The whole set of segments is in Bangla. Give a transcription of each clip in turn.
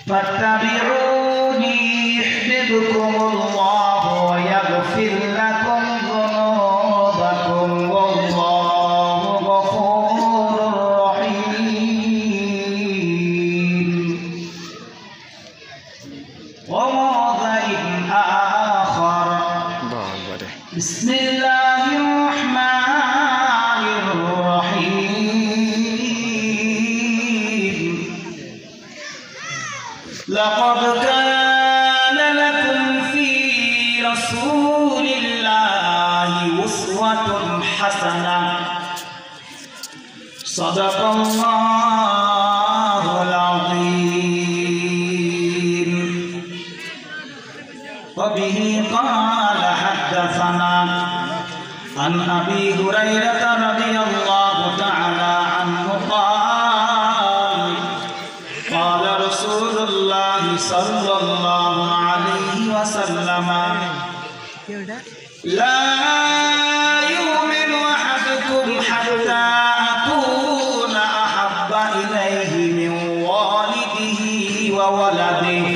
فاتبعوني يحببكم الله ويغفر لكم ذنوبكم والله غفور رحيم. وموضع آخر بسم الله الرحمن الرحيم. لقد كان لكم في رسول الله أسوة حسنة. صدق الله العظيم. وبه قال حدثنا عن أبي هريرة رضي الله تعالى عنه قال قال رسول الله صلى الله عليه وسلم لا يؤمن أحدكم حتى أكون أحب إليه من والده وولده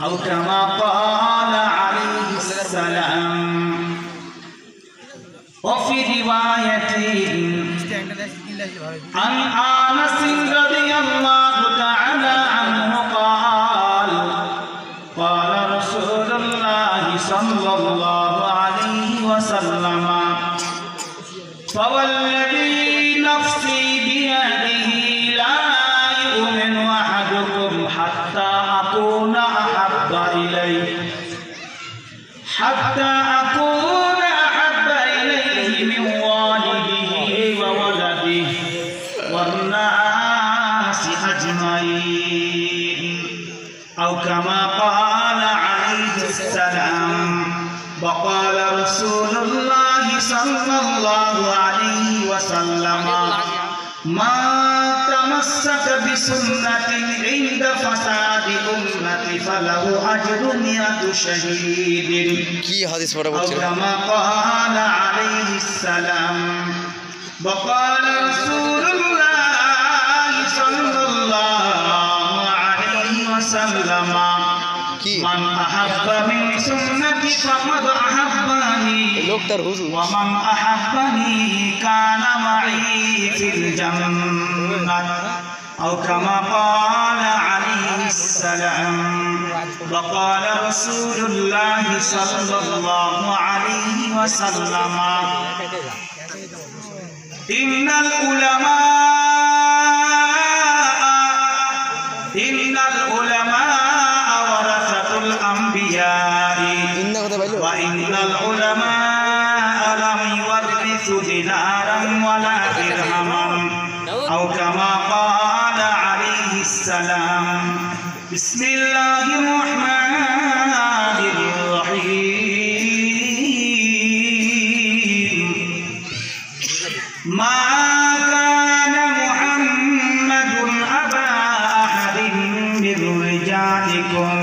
أو كما قال عليه السلام. وفي رواية عن أنس رضي الله تعالى عنه قال قال رسول الله صلى الله عليه وسلم فوالذي نفسي بيده لا يؤمن أحدكم حتى أكون أحب إليه من والده وولده والناس أجمعين أو كما قال عليه السلام. وقال رسول الله صلى الله عليه وسلم ما تمسك بسنة عند فساد أمتي فله أجر 100 شهيد أو كما قال عليه السلام. وقال رسول الله صلى الله عليه وسلم من أحب من سنتي فقد أحبني ومن أحبني كان معي في الجنة أو كما قال عليه السلام. وقال رسول الله صلى الله عليه وسلم إن العلماء ورثة الأنبياء وإن العلماء لم يورثوا دينارا ولا درهما أو كما قال عليه السلام. بسم الله الرحمن الرحيم. ما كان محمد أبا أحد من رجالكم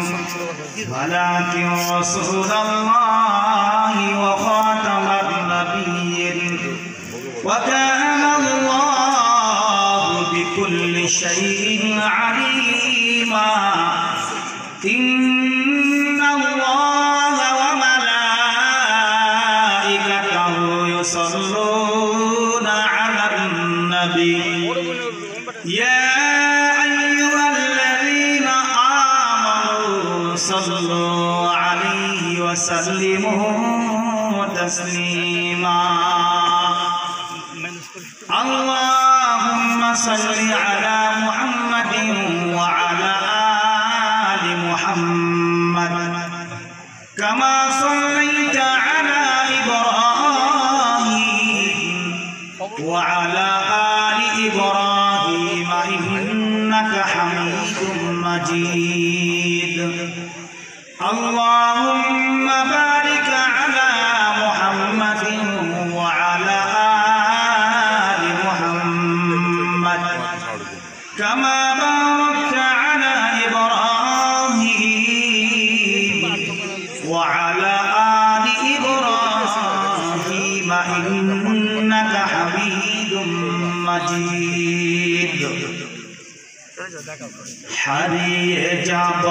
ولكن رسول الله وخاتم النبيين وكان الله بكل شيء عليما. إن الله وملائكته يصلون على النبي يا أيها الذين آمنوا صلوا عليه وسلموا تسليما. اللهم صل على محمد وعلى آل محمد كما صليت على إبراهيم وعلى آل إبراهيم إنك حميد مجيد. اللهم بارك على محمد وعلى آل محمد كما باركت على إبراهيم وعلى آل إبراهيم إنك حميد مجيد. হারিয়ে যাব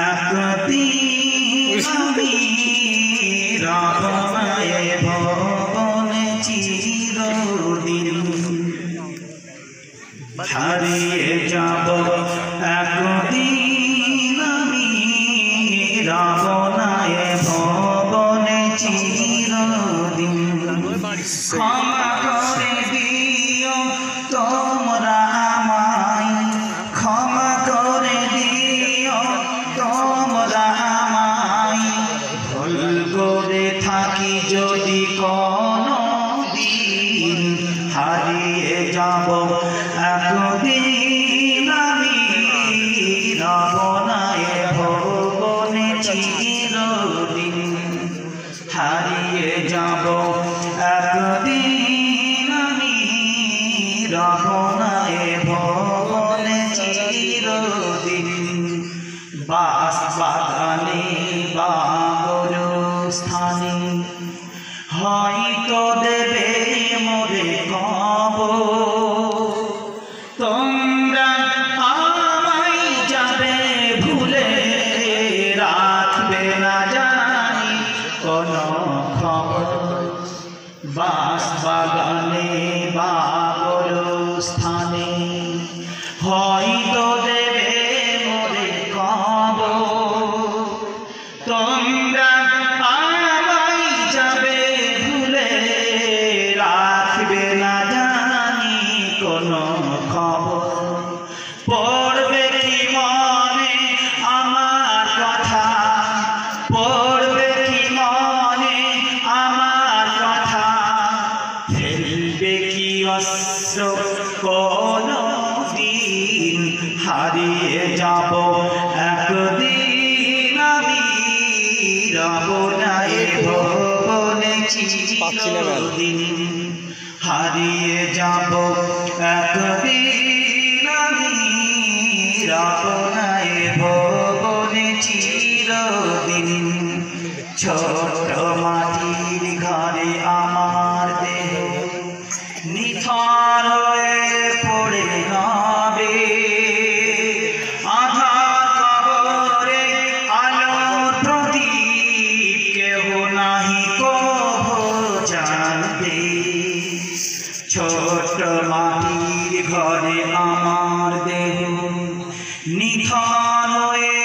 একদিন আমি রবনায় ভবনে চিরদিন হারিয়ে যাব একদিন আমি রবনায় ভবনে চিরদিন ক্ষমা করে দিও তোমরা আমায় ক্ষমা করে দিও তোমরা আমায় ভুল করে থাকি যদি কোনো দিন হারিয়ে যাব একদিন আমি রবনায় ভবনে চিরদিন হারিয়ে যাব একদিন আমি রবনায় ভবনে চিরদিন বাস বাগানে বা গোরস্থানে হয়তো দেবে মোরে কবর তোমরা আমায় যাবে ভুলে রাখবে না জানি কোনো খবর বাস বাগানে বা গোরস্থানে হয়তো দেবে মোরে কবর তোমরা আমায় যাবে ভুলে রাখবে না জানি কোনো খবর পড়বে কি মনে আমার কথা পড়বে কি মনে আমার কথা ফেলবে কি অশ্র কোনো দিন হারিয়ে যাব একদিন আমি রবনায় ভবনে চিরদিন হারিয়ে যাব একদিন আমি রবনায় ভবনে চিরদিন ছোট মাটির ঘরে আমার দেহ নিথর হয়ে পড়ে রবে আধার কবরে আলোর প্রদীপ কেহ নাহি কভু জানবে ছোট মাটির ঘরে আমার দেহ নিথর হয়ে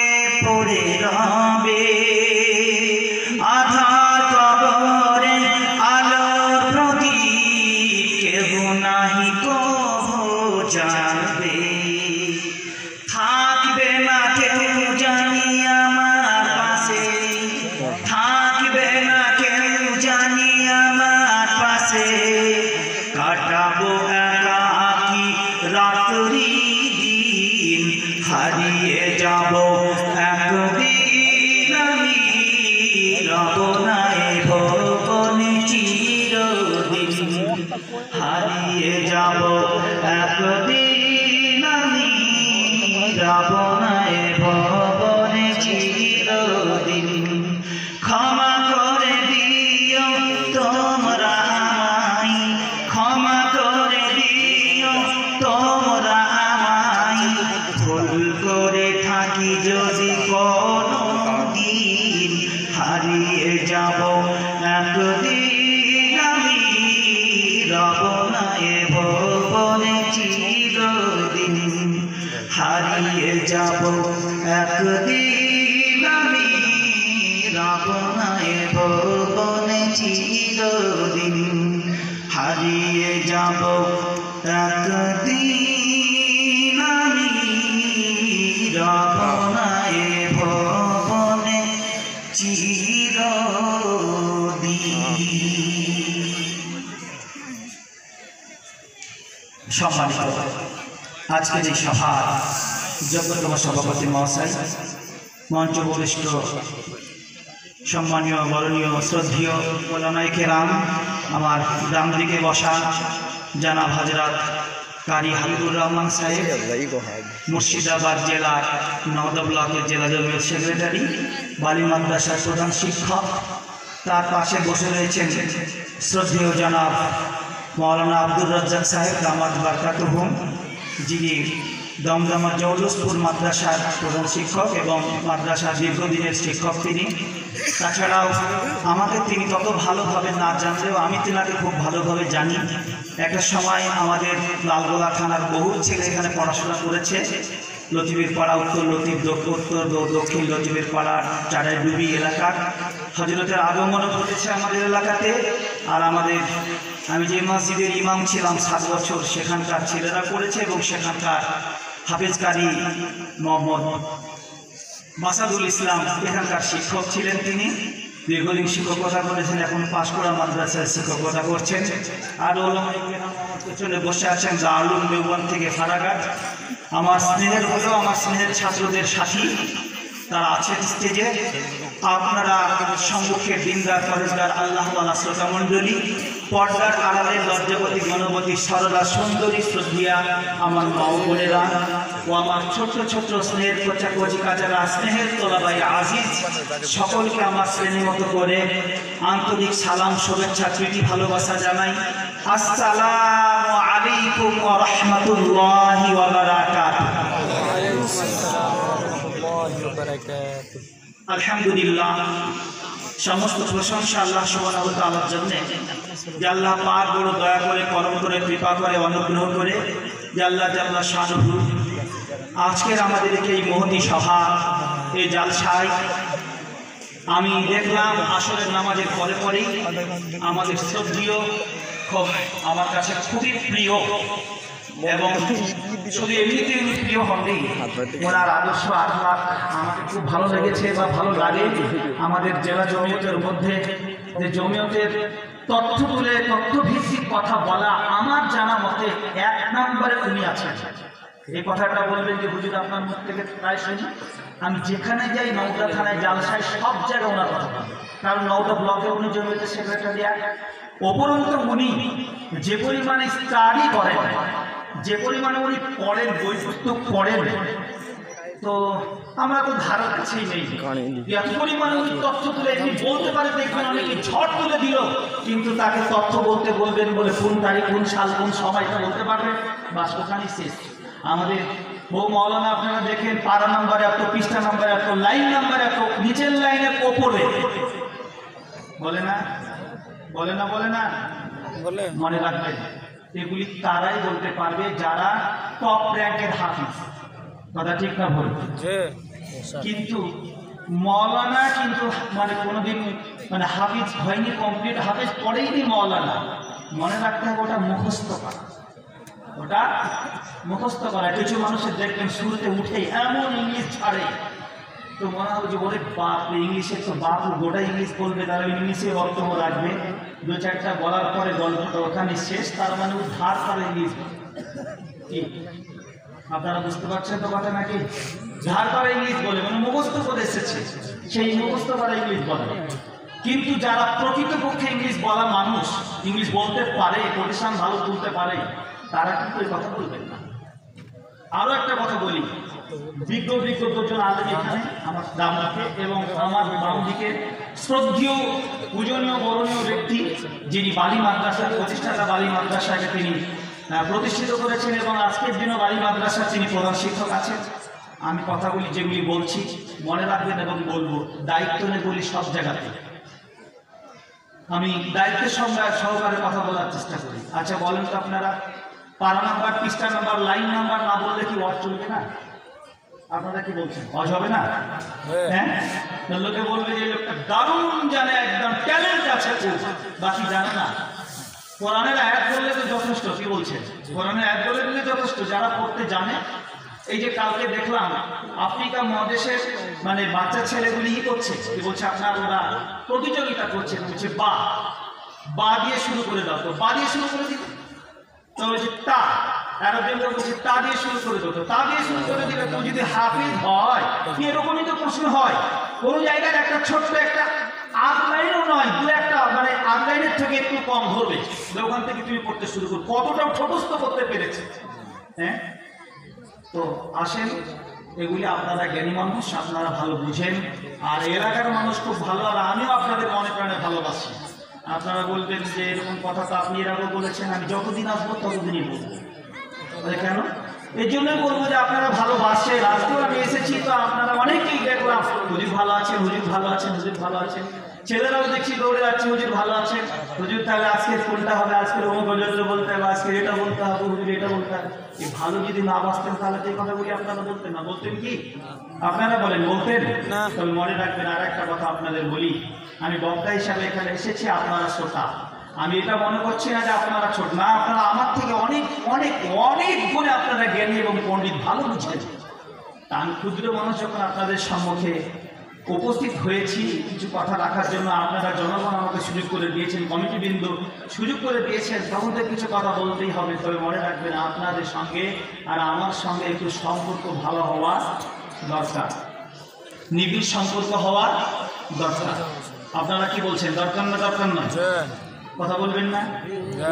পড়ে রবে আধার কবরে আলোর প্রদীপ কেহ নাহি কভু জানবে থাকবে না কেউ জানি আমার পাশে থাকবে না কেউ জানি আমার পাশে কাটাবো একাকী রাত্রি দিন হারিয়ে যাব একদিন আমি রবনায় ভবনে চিরদিন হারিয়ে যাব একদিন আমি রবনায় ভবনে চিরদিন ক্ষমা করে দিও তোমরা আমায় ক্ষমা করে দিও তোমরা আমায় ভুল করে থাকি যদি কোনো দিন হারিয়ে যাব একদিন আমি রবনায় ভবনে চিরদিন হারিয়ে যাব একদিন আমি রবনায় ভবনে চিরদিন হারিয়ে যাব একদিন আমি রবনায় ভবনে চিরদিন সম্মানিত আজকের এই সভার যোগ্যতম সভাপতি মহাশয় মঞ্চ বরিষ্ঠ সম্মানীয় বরণীয় শ্রদ্ধেয় ওলামায়ে কেরাম আমার ডান দিকে বসা জানাব হযরত কারি হাবিবুর রহমান সাহেব মুর্শিদাবাদ জেলার নওদা ব্লকের জেলা জমিয়ত সেক্রেটারি বালি মাদ্রাসার প্রধান শিক্ষক তার পাশে বসে রয়েছেন শ্রদ্ধেয় জনাব মৌলানা আব্দুর রাজ্জাক সাহেব দামাত বারকাতুহুম যিনি দমদমা জৌলুসপুর মাদ্রাসার প্রধান শিক্ষক এবং মাদ্রাসার দীর্ঘদিনের শিক্ষক তিনি। তাছাড়াও আমাকে তিনি তত ভালোভাবে না জানলেও আমি তেনাকে খুব ভালোভাবে জানি। একটা সময় আমাদের লালগোলা থানার বহু ছেলে এখানে পড়াশোনা করেছে। লতিফের পাড়া উত্তর লতিফ উত্তর দক্ষিণ লতিফের পাড়ার চারাইডুবি এলাকা হজরতের আগমনও ঘটেছে আমাদের এলাকাতে। আর আমি যে মসজিদের ইমাম ছিলাম 7 বছর, সেখানকার ছেলেরা করেছে এবং সেখানকার হাফেজ কারি মোহাম্মদ মাসাদুল ইসলাম এখানকার শিক্ষক ছিলেন। তিনি দীর্ঘদিন শিক্ষকতা করেছেন, এখন পাঁশকুড়া মাদ্রাসায় শিক্ষকতা করছেন। আর ওলামায়ে কেরাম আমার পেছনে বসে আছেন দারুল দেওবন্দ থেকে ফারাগাত। আমার স্নেহের হলেও আমার স্নেহের ছাত্রদের সাথী তারা আছেন স্টেজে। আপনারা সম্মুখে দিনদার ফরেজগার আল্লাহওয়ালা শ্রোতা মণ্ডলী, পর্দার আড়ালে লজ্জাবতী গণবতী সরলা সুন্দরী শ্রদ্ধিয়া আমার মা ও বোনেরা ও আমার ছোট্ট ছোট্ট স্নেহের কচি কাজারা স্নেহের তোলাবাই আজিজ, সকলকে আমার শ্রেণী মতো করে আন্তরিক সালাম, শুভেচ্ছা, প্রীতি, ভালোবাসা জানাই। আসসালামু আলাইকুম ওয়া রাহমাতুল্লাহি ওয়া বারাকাতুহু। আলহামদুলিল্লাহ, সমস্ত প্রশংসা আল্লাহ সুবহানাহু ওয়া তাআলার জন্য, যে আল্লাহ পাক বড় দয়া করে, করম করে, কৃপা করে, অনুগ্রহ করে, যে আল্লাহ জাল্লা শানুহু আজকের আমাদেরকে এই মহতী সভা, এই জালসায় আমি দেখলাম আসলে নামাজের পরেই আমাদের শ্রদ্ধেয়, খুব আমার কাছে খুবই প্রিয় এবং শুধু এমনিতে উনি প্রিয় হবেই, ওনার আদর্শ আখলাক আমাকে খুব ভালো লেগেছে বা ভালো লাগে। আমাদের জেলা জমিয়তের মধ্যে যে জমিয়তের তথ্য তুলে তথ্যভিত্তিক কথা বলা, আমার জানা মতে 1 নম্বরে উনি আছেন। এই কথাটা বলবেন যে হুজুর আপনার মুখ থেকে প্রায় শুনি, আমি যেখানে যাই নওদা থানায় জালসায় সব জায়গায় ওনার কথা বলি, কারণ নওদা ব্লকে উনি জমিয়তের সেক্রেটারি। উপরন্ত উনি যে পরিমাণে স্টাডি করেন, যে পরিমাণে উনি পড়েন, বই পুস্তক পড়েন, তো আমরা তো ধারা কাছেই নেই। এত পরিমাণে উনি তথ্য তুলে এমনি বলতে পারে, দেখবেন অনেকে ঝড় তুলে দিল, কিন্তু তাকে তথ্য বলতে বলবেন বলে কোন তারিখ, কোন সাল, কোন সময়টা বলতে পারবে, বাস ওখানেই শেষ। আমাদের বহু মাওলানা আপনারা দেখেন, পারা নাম্বার এত, পৃষ্ঠা নাম্বার এত, লাইন নাম্বার এত, নিচের লাইনের ওপরে বলে না, বলে না, বলে না, বলে। মনে রাখবেন, এগুলি তারাই বলতে পারবে যারা টপ র্যাঙ্কের হাফিজ। কথা ঠিক না ভুল? কিন্তু মৌলানা কিন্তু মানে কোনোদিন মানে হাফিজ হয়নি, কমপ্লিট হাফিজ পড়েইনি মৌলানা। মনে রাখতে হবে ওটা মুখস্থ করা, ওটা মুখস্থ করা। কিছু মানুষের দেখবেন শুরুতে উঠেই এমন ইংলিশ ছাড়ে, তো মনে হবে যে ওরে বাপ, ইংলিশের তো বাপ, গোটা ইংলিশ বলবে, তারা ইংলিশে অর্থ রাখবে, 2-4টা বলার পরে গল্পটা ওখানে শেষ। তার মানে ও ধার করে ইংলিশ। কি আপনারা বুঝতে পারছেন তো কথা নাকি? ধার করে ইংলিশ বলে, মানে মুখস্থ করে এসেছে, সেই মুখস্থ করা ইংলিশ বলে। কিন্তু যারা প্রকৃতপক্ষে ইংলিশ বলা মানুষ, ইংলিশ বলতে পারে, প্রতিষ্ঠান ভালো তুলতে পারে, তারা কিন্তু এই কথা বলবেন না। আরো একটা কথা বলি, বিজ্ঞ 2জন আলেম এখানে আমার ডান দিকে এবং আমার বাম দিকে শ্রদ্ধেয়, পূজনীয়, বরণীয় ব্যক্তি, যিনি বালি মাদ্রাসার প্রতিষ্ঠাতা, বালি মাদ্রাসাকে তিনি প্রতিষ্ঠিত করেছেন এবং আজকের দিনও বালি মাদ্রাসার তিনি প্রধান শিক্ষক আছেন। আমি কথাগুলি যেগুলি বলছি মনে রাখবেন এবং বলবো, দায়িত্ব নিয়ে বলি সব জায়গাতে। আমি দায়িত্বের সহকারে কথা বলার চেষ্টা করি। আচ্ছা বলেন তো আপনারা, পারা নাম্বার, পৃষ্ঠা নাম্বার, লাইন নাম্বার না বললে কি ওয়াজ চলবে না? আপনারা কি বলছেন, ওয়াজ হবে না? হ্যাঁ, লোকে বলবে যে লোকটা দারুণ জানে, একদম ট্যালেন্ট আছে, বাকি জানে না। কোরআনের আয়াত বললে তো যথেষ্ট। কি বলছেন? কোরআনের আয়াত বলে দিলে যথেষ্ট, যারা পড়তে জানে। এই যে কালকে দেখলাম আফ্রিকা মহাদেশের মানে বাচ্চা ছেলেগুলি কি করছে, কি বলছে আপনার, ওরা প্রতিযোগিতা করছে, বলছে বা দিয়ে শুরু করে দাও, তো বা দিয়ে শুরু করে দিতে, তো বলছে তা, আরবিরা বলছে তা দিয়ে শুরু করে দাও, তো তা দিয়ে শুরু করে দিলে তো যদি হাফিজ হয়, এরকমই তো প্রশ্ন হয়। কোনো জায়গায় একটা ছোট্ট একটা আটলাইনও নয়, 2-1টা মানে আটলাইনের থেকে একটু কম ধরবে, ওখান থেকে তুমি পড়তে শুরু করো, কতটা ঠোঁটস্থ করতে পেরেছে। হ্যাঁ, তো আসেন, এগুলি আপনারা জ্ঞানী মানুষ, আপনারা ভালো বুঝেন, আর এলাকার মানুষ খুব ভালো, আর আমিও আপনাদের মনে প্রাণে ভালোবাসি। আপনারা বলবেন যে এরকম কথা তো আপনি এর আগে বলেছেন, আমি যতদিন আসবো ততদিনই বলবো। কেন? এই জন্যই বলবো যে আপনারা ভালোবাসেন। আজকেও আমি এসেছি তো আপনারা অনেকেই দেখলাম হুজুর ভালো আছেন, হুজুর ভালো আছেন, হুজুর ভালো আছেন, ছেলেরাও দেখছি দৌড়ে যাচ্ছে হুজুর ভালো আছেন, হুজুর তাহলে আজকে কোনটা হবে, আজকে অমুক হুজুর বলতে হবে, আজকে এটা বলতে হবে, হুজুর এটা বলতে হবে। এই ভালো যদি না বাঁচতেন তাহলে তো এই কথাগুলি আপনারা বলতেন না, বলতেন কি? আপনারা বলেন বলতেন না? তবে মনে রাখবেন আর একটা কথা আপনাদের বলি, আমি বক্তা হিসাবে এখানে এসেছি, আপনারা শ্রোতা। আমি এটা মনে করছি না যে আপনারা ছোট, না, আপনারা আমার থেকে অনেক অনেক অনেক গুণে আপনারা জ্ঞানী এবং পণ্ডিত, ভালো বুঝেন। তা আমি ক্ষুদ্র মানুষ যখন আপনাদের সম্মুখে উপস্থিত হয়েছি কিছু কথা রাখার জন্য, আপনারা জনগণ আমাকে সুযোগ করে দিয়েছেন, কমিটিবৃন্দ সুযোগ করে দিয়েছেন, তখন তো কিছু কথা বলতেই হবে। তবে মনে রাখবেন আপনাদের সঙ্গে আর আমার সঙ্গে একটু সম্পর্ক ভালো হওয়া দরকার, নিবিড় সম্পর্ক হওয়ার দরকার। আপনারা কি বলছেন, দরকার না দরকার নয়? কথা বলবেন না?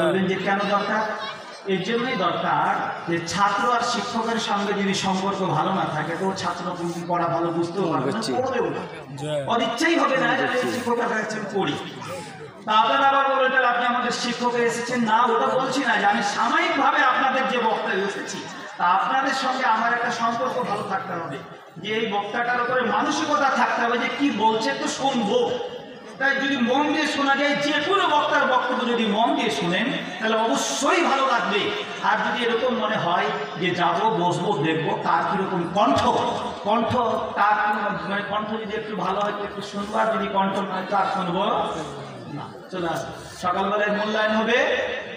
বলবেন যে কেন দরকার? এর জন্যই দরকার যে ছাত্র আর শিক্ষকের সঙ্গে যদি সম্পর্ক ভালো না থাকে তো ছাত্র পড়া ভালো বুঝতেও পারবে না, পড়বেও না, অনিচ্ছাই হবে না যে শিক্ষকের কাছে পড়ি। তা আপনারা আবার বলবেন আপনি আমাদের শিক্ষকে এসেছেন না, ওটা বলছি না, যে আমি সাময়িকভাবে আপনাদের যে বক্তায় এসেছি তা আপনাদের সঙ্গে আমার একটা সম্পর্ক ভালো থাকতে হবে, যে এই বক্তাটার উপরে মানসিকতা থাকতে হবে যে কি বলছে তো শুনবো। তাই যদি মন দিয়ে শোনা যায়, যে কোনো বক্তার বক্তব্য যদি মন দিয়ে শুনেন তাহলে অবশ্যই ভালো লাগবে। আর যদি এরকম মনে হয় যে যাবো বসবো দেখবো তার কীরকম কণ্ঠ, তার মানে কণ্ঠ যদি একটু ভালো হয় একটু শুনবো, আর যদি কণ্ঠ নয় তো আর শুনবো না। চলে আসবে সকালবেলায় মূল্যায়ন হবে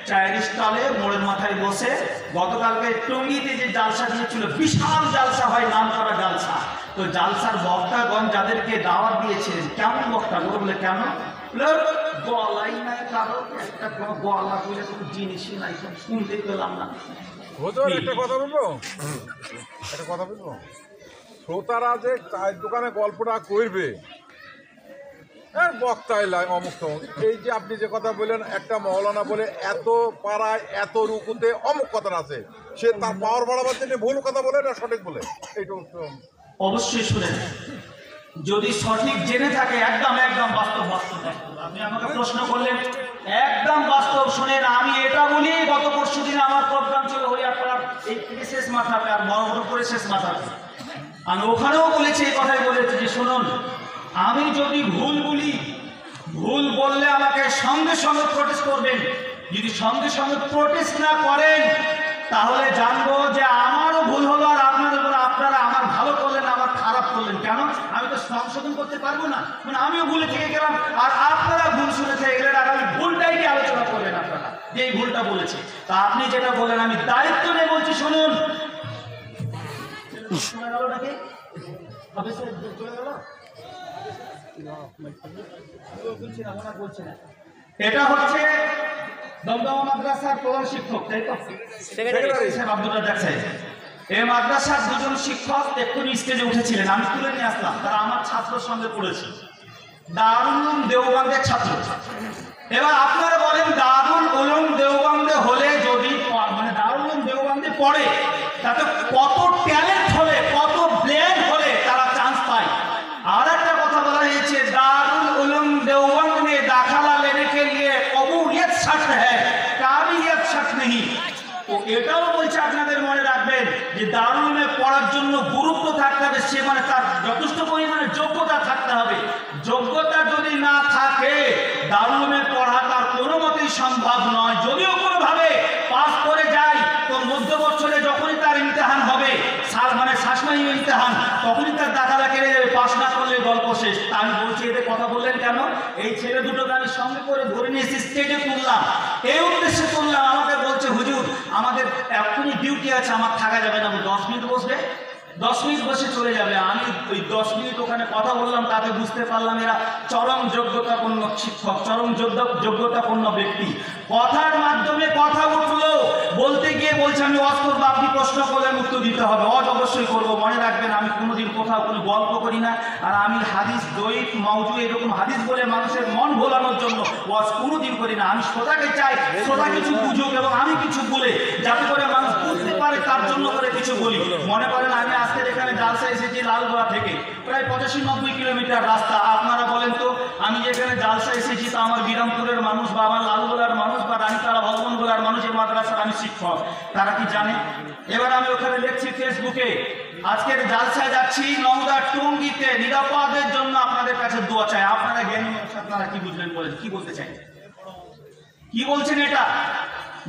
চায়ের স্টলে মোড়ের মাথায় বসে। গতকালকে টঙ্গীতে যে জালসা দিয়েছিল, বিশাল জালসা হয়, নাম করা জালসা। তো জালসার বক্তাগণ যাদেরকে দাওয়াত দিয়েছিলেন, কেমন বক্তা বলে, কেন গলাই নাই কারো, একটা গলা বলে কোনো জিনিসই নাই, শুনতে পেলাম না। একটা কথা বলবো, শ্রোতারা যে চায়ের দোকানে গল্পটা করবে বক্তা অমুক তমুক, এই যে আপনি যে কথা বললেন, একটা মৌলানা বলে এত পাড়ায় এত রুকুতে অমুক কথা আছে, সে তার পাওয়ার বাড়াবার জন্য ভুল কথা বলে না সঠিক বলে, এইটা অবশ্যই শুনেন। যদি সঠিক জেনে থাকে একদম বাস্তব। আপনি আমাকে প্রশ্ন করলেন, একদম বাস্তব শুনেন। আমি এটা বলি, গত পরশু দিনে আমার প্রোগ্রাম ছিল হরিয়াপাড়ার এই থেকে শেষ মাথাতে, আর বড় করে শেষ মাথাতে, আমি ওখানেও বলেছি, এই কথাই বলেছি যে শুনুন, আমি যদি ভুল বলি, ভুল বললে আমাকে সঙ্গে সঙ্গে প্রোটেস্ট করবেন। যদি সঙ্গে সঙ্গে প্রোটেস্ট না করেন তাহলে জানবো যে আমারও ভুল হলো, আর আপনারা আমার ভালো করলেন, আমার খারাপ করলেন। কেন? আমি তো সংশোধন করতে পারবো না, মানে আমিও ভুলে থেকে গেলাম, আর আপনারা ভুল শুনে থেকে গেলেন, আর আমি ভুলটাই নিয়ে আলোচনা করবেন আপনারা যে এই ভুলটা বলেছে। তা আপনি যেটা বলেন আমি দায়িত্ব নিয়ে বলছি, শুনুন। শোনা গেল নাকি? এটা হচ্ছে দমদমা মাদ্রাসার প্রধান শিক্ষক, তাই তো? আব্দুল রাজ্জাক সাহেব। এই মাদ্রাসার দুজন শিক্ষক এক্ষুনি স্টেজে উঠেছিলেন, আমি তুলে নিয়ে আসলাম, তারা আমার ছাত্রের সঙ্গে পড়েছে, দারুল উলুম দেওবন্দের ছাত্র। এবার আপনারা বলেন, দারুল উলুম দেওবন্দে হলে, যদি মানে দারুল উলুম দেওবন্দে পড়ে, তাতে কত ট্যালেন্ট হলে, কত ব্রেন হলে তারা চান্স পায়। আর একটা কথা বলা হয়েছে, দারুল উলুম देवबंद में दाखिला लेने के लिए कबूलियत शर्त है, काबिलियत शर्त नहीं। তো এটাও বলছে আপনাদের মনে রাখবেন যে দারুল উলুমে পড়ার জন্য গুরুত্ব থাকতে হবে, সে মানে তার যথেষ্ট পরিমাণে যোগ্যতা থাকতে হবে। যোগ্যতা যদি না থাকে দারুল উলুমে পড়া তার কোনো মতেই সম্ভব নয়। যদিও কোনোভাবে পাস করে যায় তো মধ্য বছরে যখনই তার ইমতিহান হবে, মানে শ্বাসমাহী ইমতিহান, তখনই তার দাখিলা কেড়ে যাবে, পাস না করলে গল্প শেষ। আমি বলছি এদের কথা বললেন কেন? এই ছেলে দুটোকে আমি সঙ্গে করে ধরে নিয়ে এসে স্টেজে তুললাম, এই উদ্দেশ্যে তুললাম। আমাকে বলছে হুজুর আমাদের এখনই ডিউটি আছে, আমার থাকা যাবে না, 10 মিনিট বসবে, 10 মিনিট বসে চলে যাবে। আমি ওই 10 মিনিট ওখানে কথা বললাম, তাতে বুঝতে পারলাম এরা চরম যোগ্যতাপূর্ণ শিক্ষক, চরম যোগ্যতাপূর্ণ ব্যক্তি। কথার মাধ্যমে কথা উঠলো, বলতে গিয়ে বলছে আমি ওয়াজ করবো, আপনি প্রশ্ন করলেন উত্তর দিতে হবে। ওয়াজ অবশ্যই করবো, মনে রাখবেন আমি কোনোদিন কোথাও কোনো গল্প করি না, আর আমি হাদিস দইফ মাউজু এরকম হাদিস বলে মানুষের মন ভোলানোর জন্য ওয়াজ কোনোদিন করি না। আমি শ্রোতাকে চাই শ্রোতা কিছু বুঝুক এবং আমি কিছু বলে, যাতে করে মানুষ বুঝতে পারে তার জন্য করে কিছু বলি। মনে করেন আমি আজকে এখানে জালসা এসেছি লালগোলা থেকে, প্রায় 85-90 কিলোমিটার রাস্তা। আপনারা বলেন তো, আমি যেখানে জালসা এসেছি তা আমার বিরামপুরের মানুষ বা আমার লালগোলার মানুষ বা রানীতলা ভগবানগোলার মানুষ, এই মাদ্রাসার আমি শিক্ষক, তারা কি জানে? এবার আমি ওখানে লিখছি ফেসবুকে, আজকের জালসায় যাচ্ছি নওদা টঙ্গীতে, নিরাপদের জন্য আপনাদের কাছে দোয়া চাই। আপনারা জ্ঞানী মানুষ, আপনারা কি বুঝলেন বলেন, কি বলতে চাই, কি বলছেন? এটা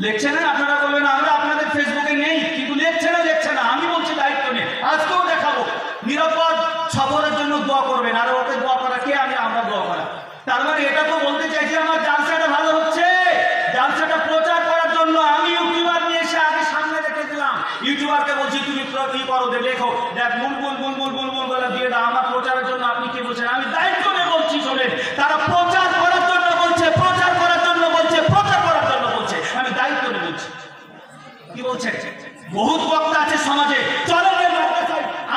লিখছে না? আপনারা বলবেন আমরা আপনাদের ফেসবুকে নেই, কিন্তু লিখছে না। আমি বলছি দায়িত্ব নেই, আজকেও দেখাবো নিরাপদ সফরের জন্য দোয়া করবেন। আর ওকে দোয়া করা কে? আমরা দোয়া করা। তার মানে এটা তো বলতে চাইছি আমার জালসাটা ভালো হচ্ছে, জালসাটা প্রচার করার জন্য আমি ইউটিউবার নিয়ে এসে আগে সামনে রেখে দিলাম। ইউটিউবারকে বলছি তুমি কি করো, লেখো, দেখ মুনমুন বলে দিয়ে দাও। আমার প্রচারের জন্য আপনি কি বলছেন? আমি দায়িত্ব নিয়ে বলছি, শোনেন, তারা প্রচার করার জন্য বলছে, প্রচার করার জন্য বলছে, প্রচার করার জন্য বলছে, আমি দায়িত্ব নিয়ে বলছি। কি বলছে? বহুত বক্তা আছে সমাজে, চলো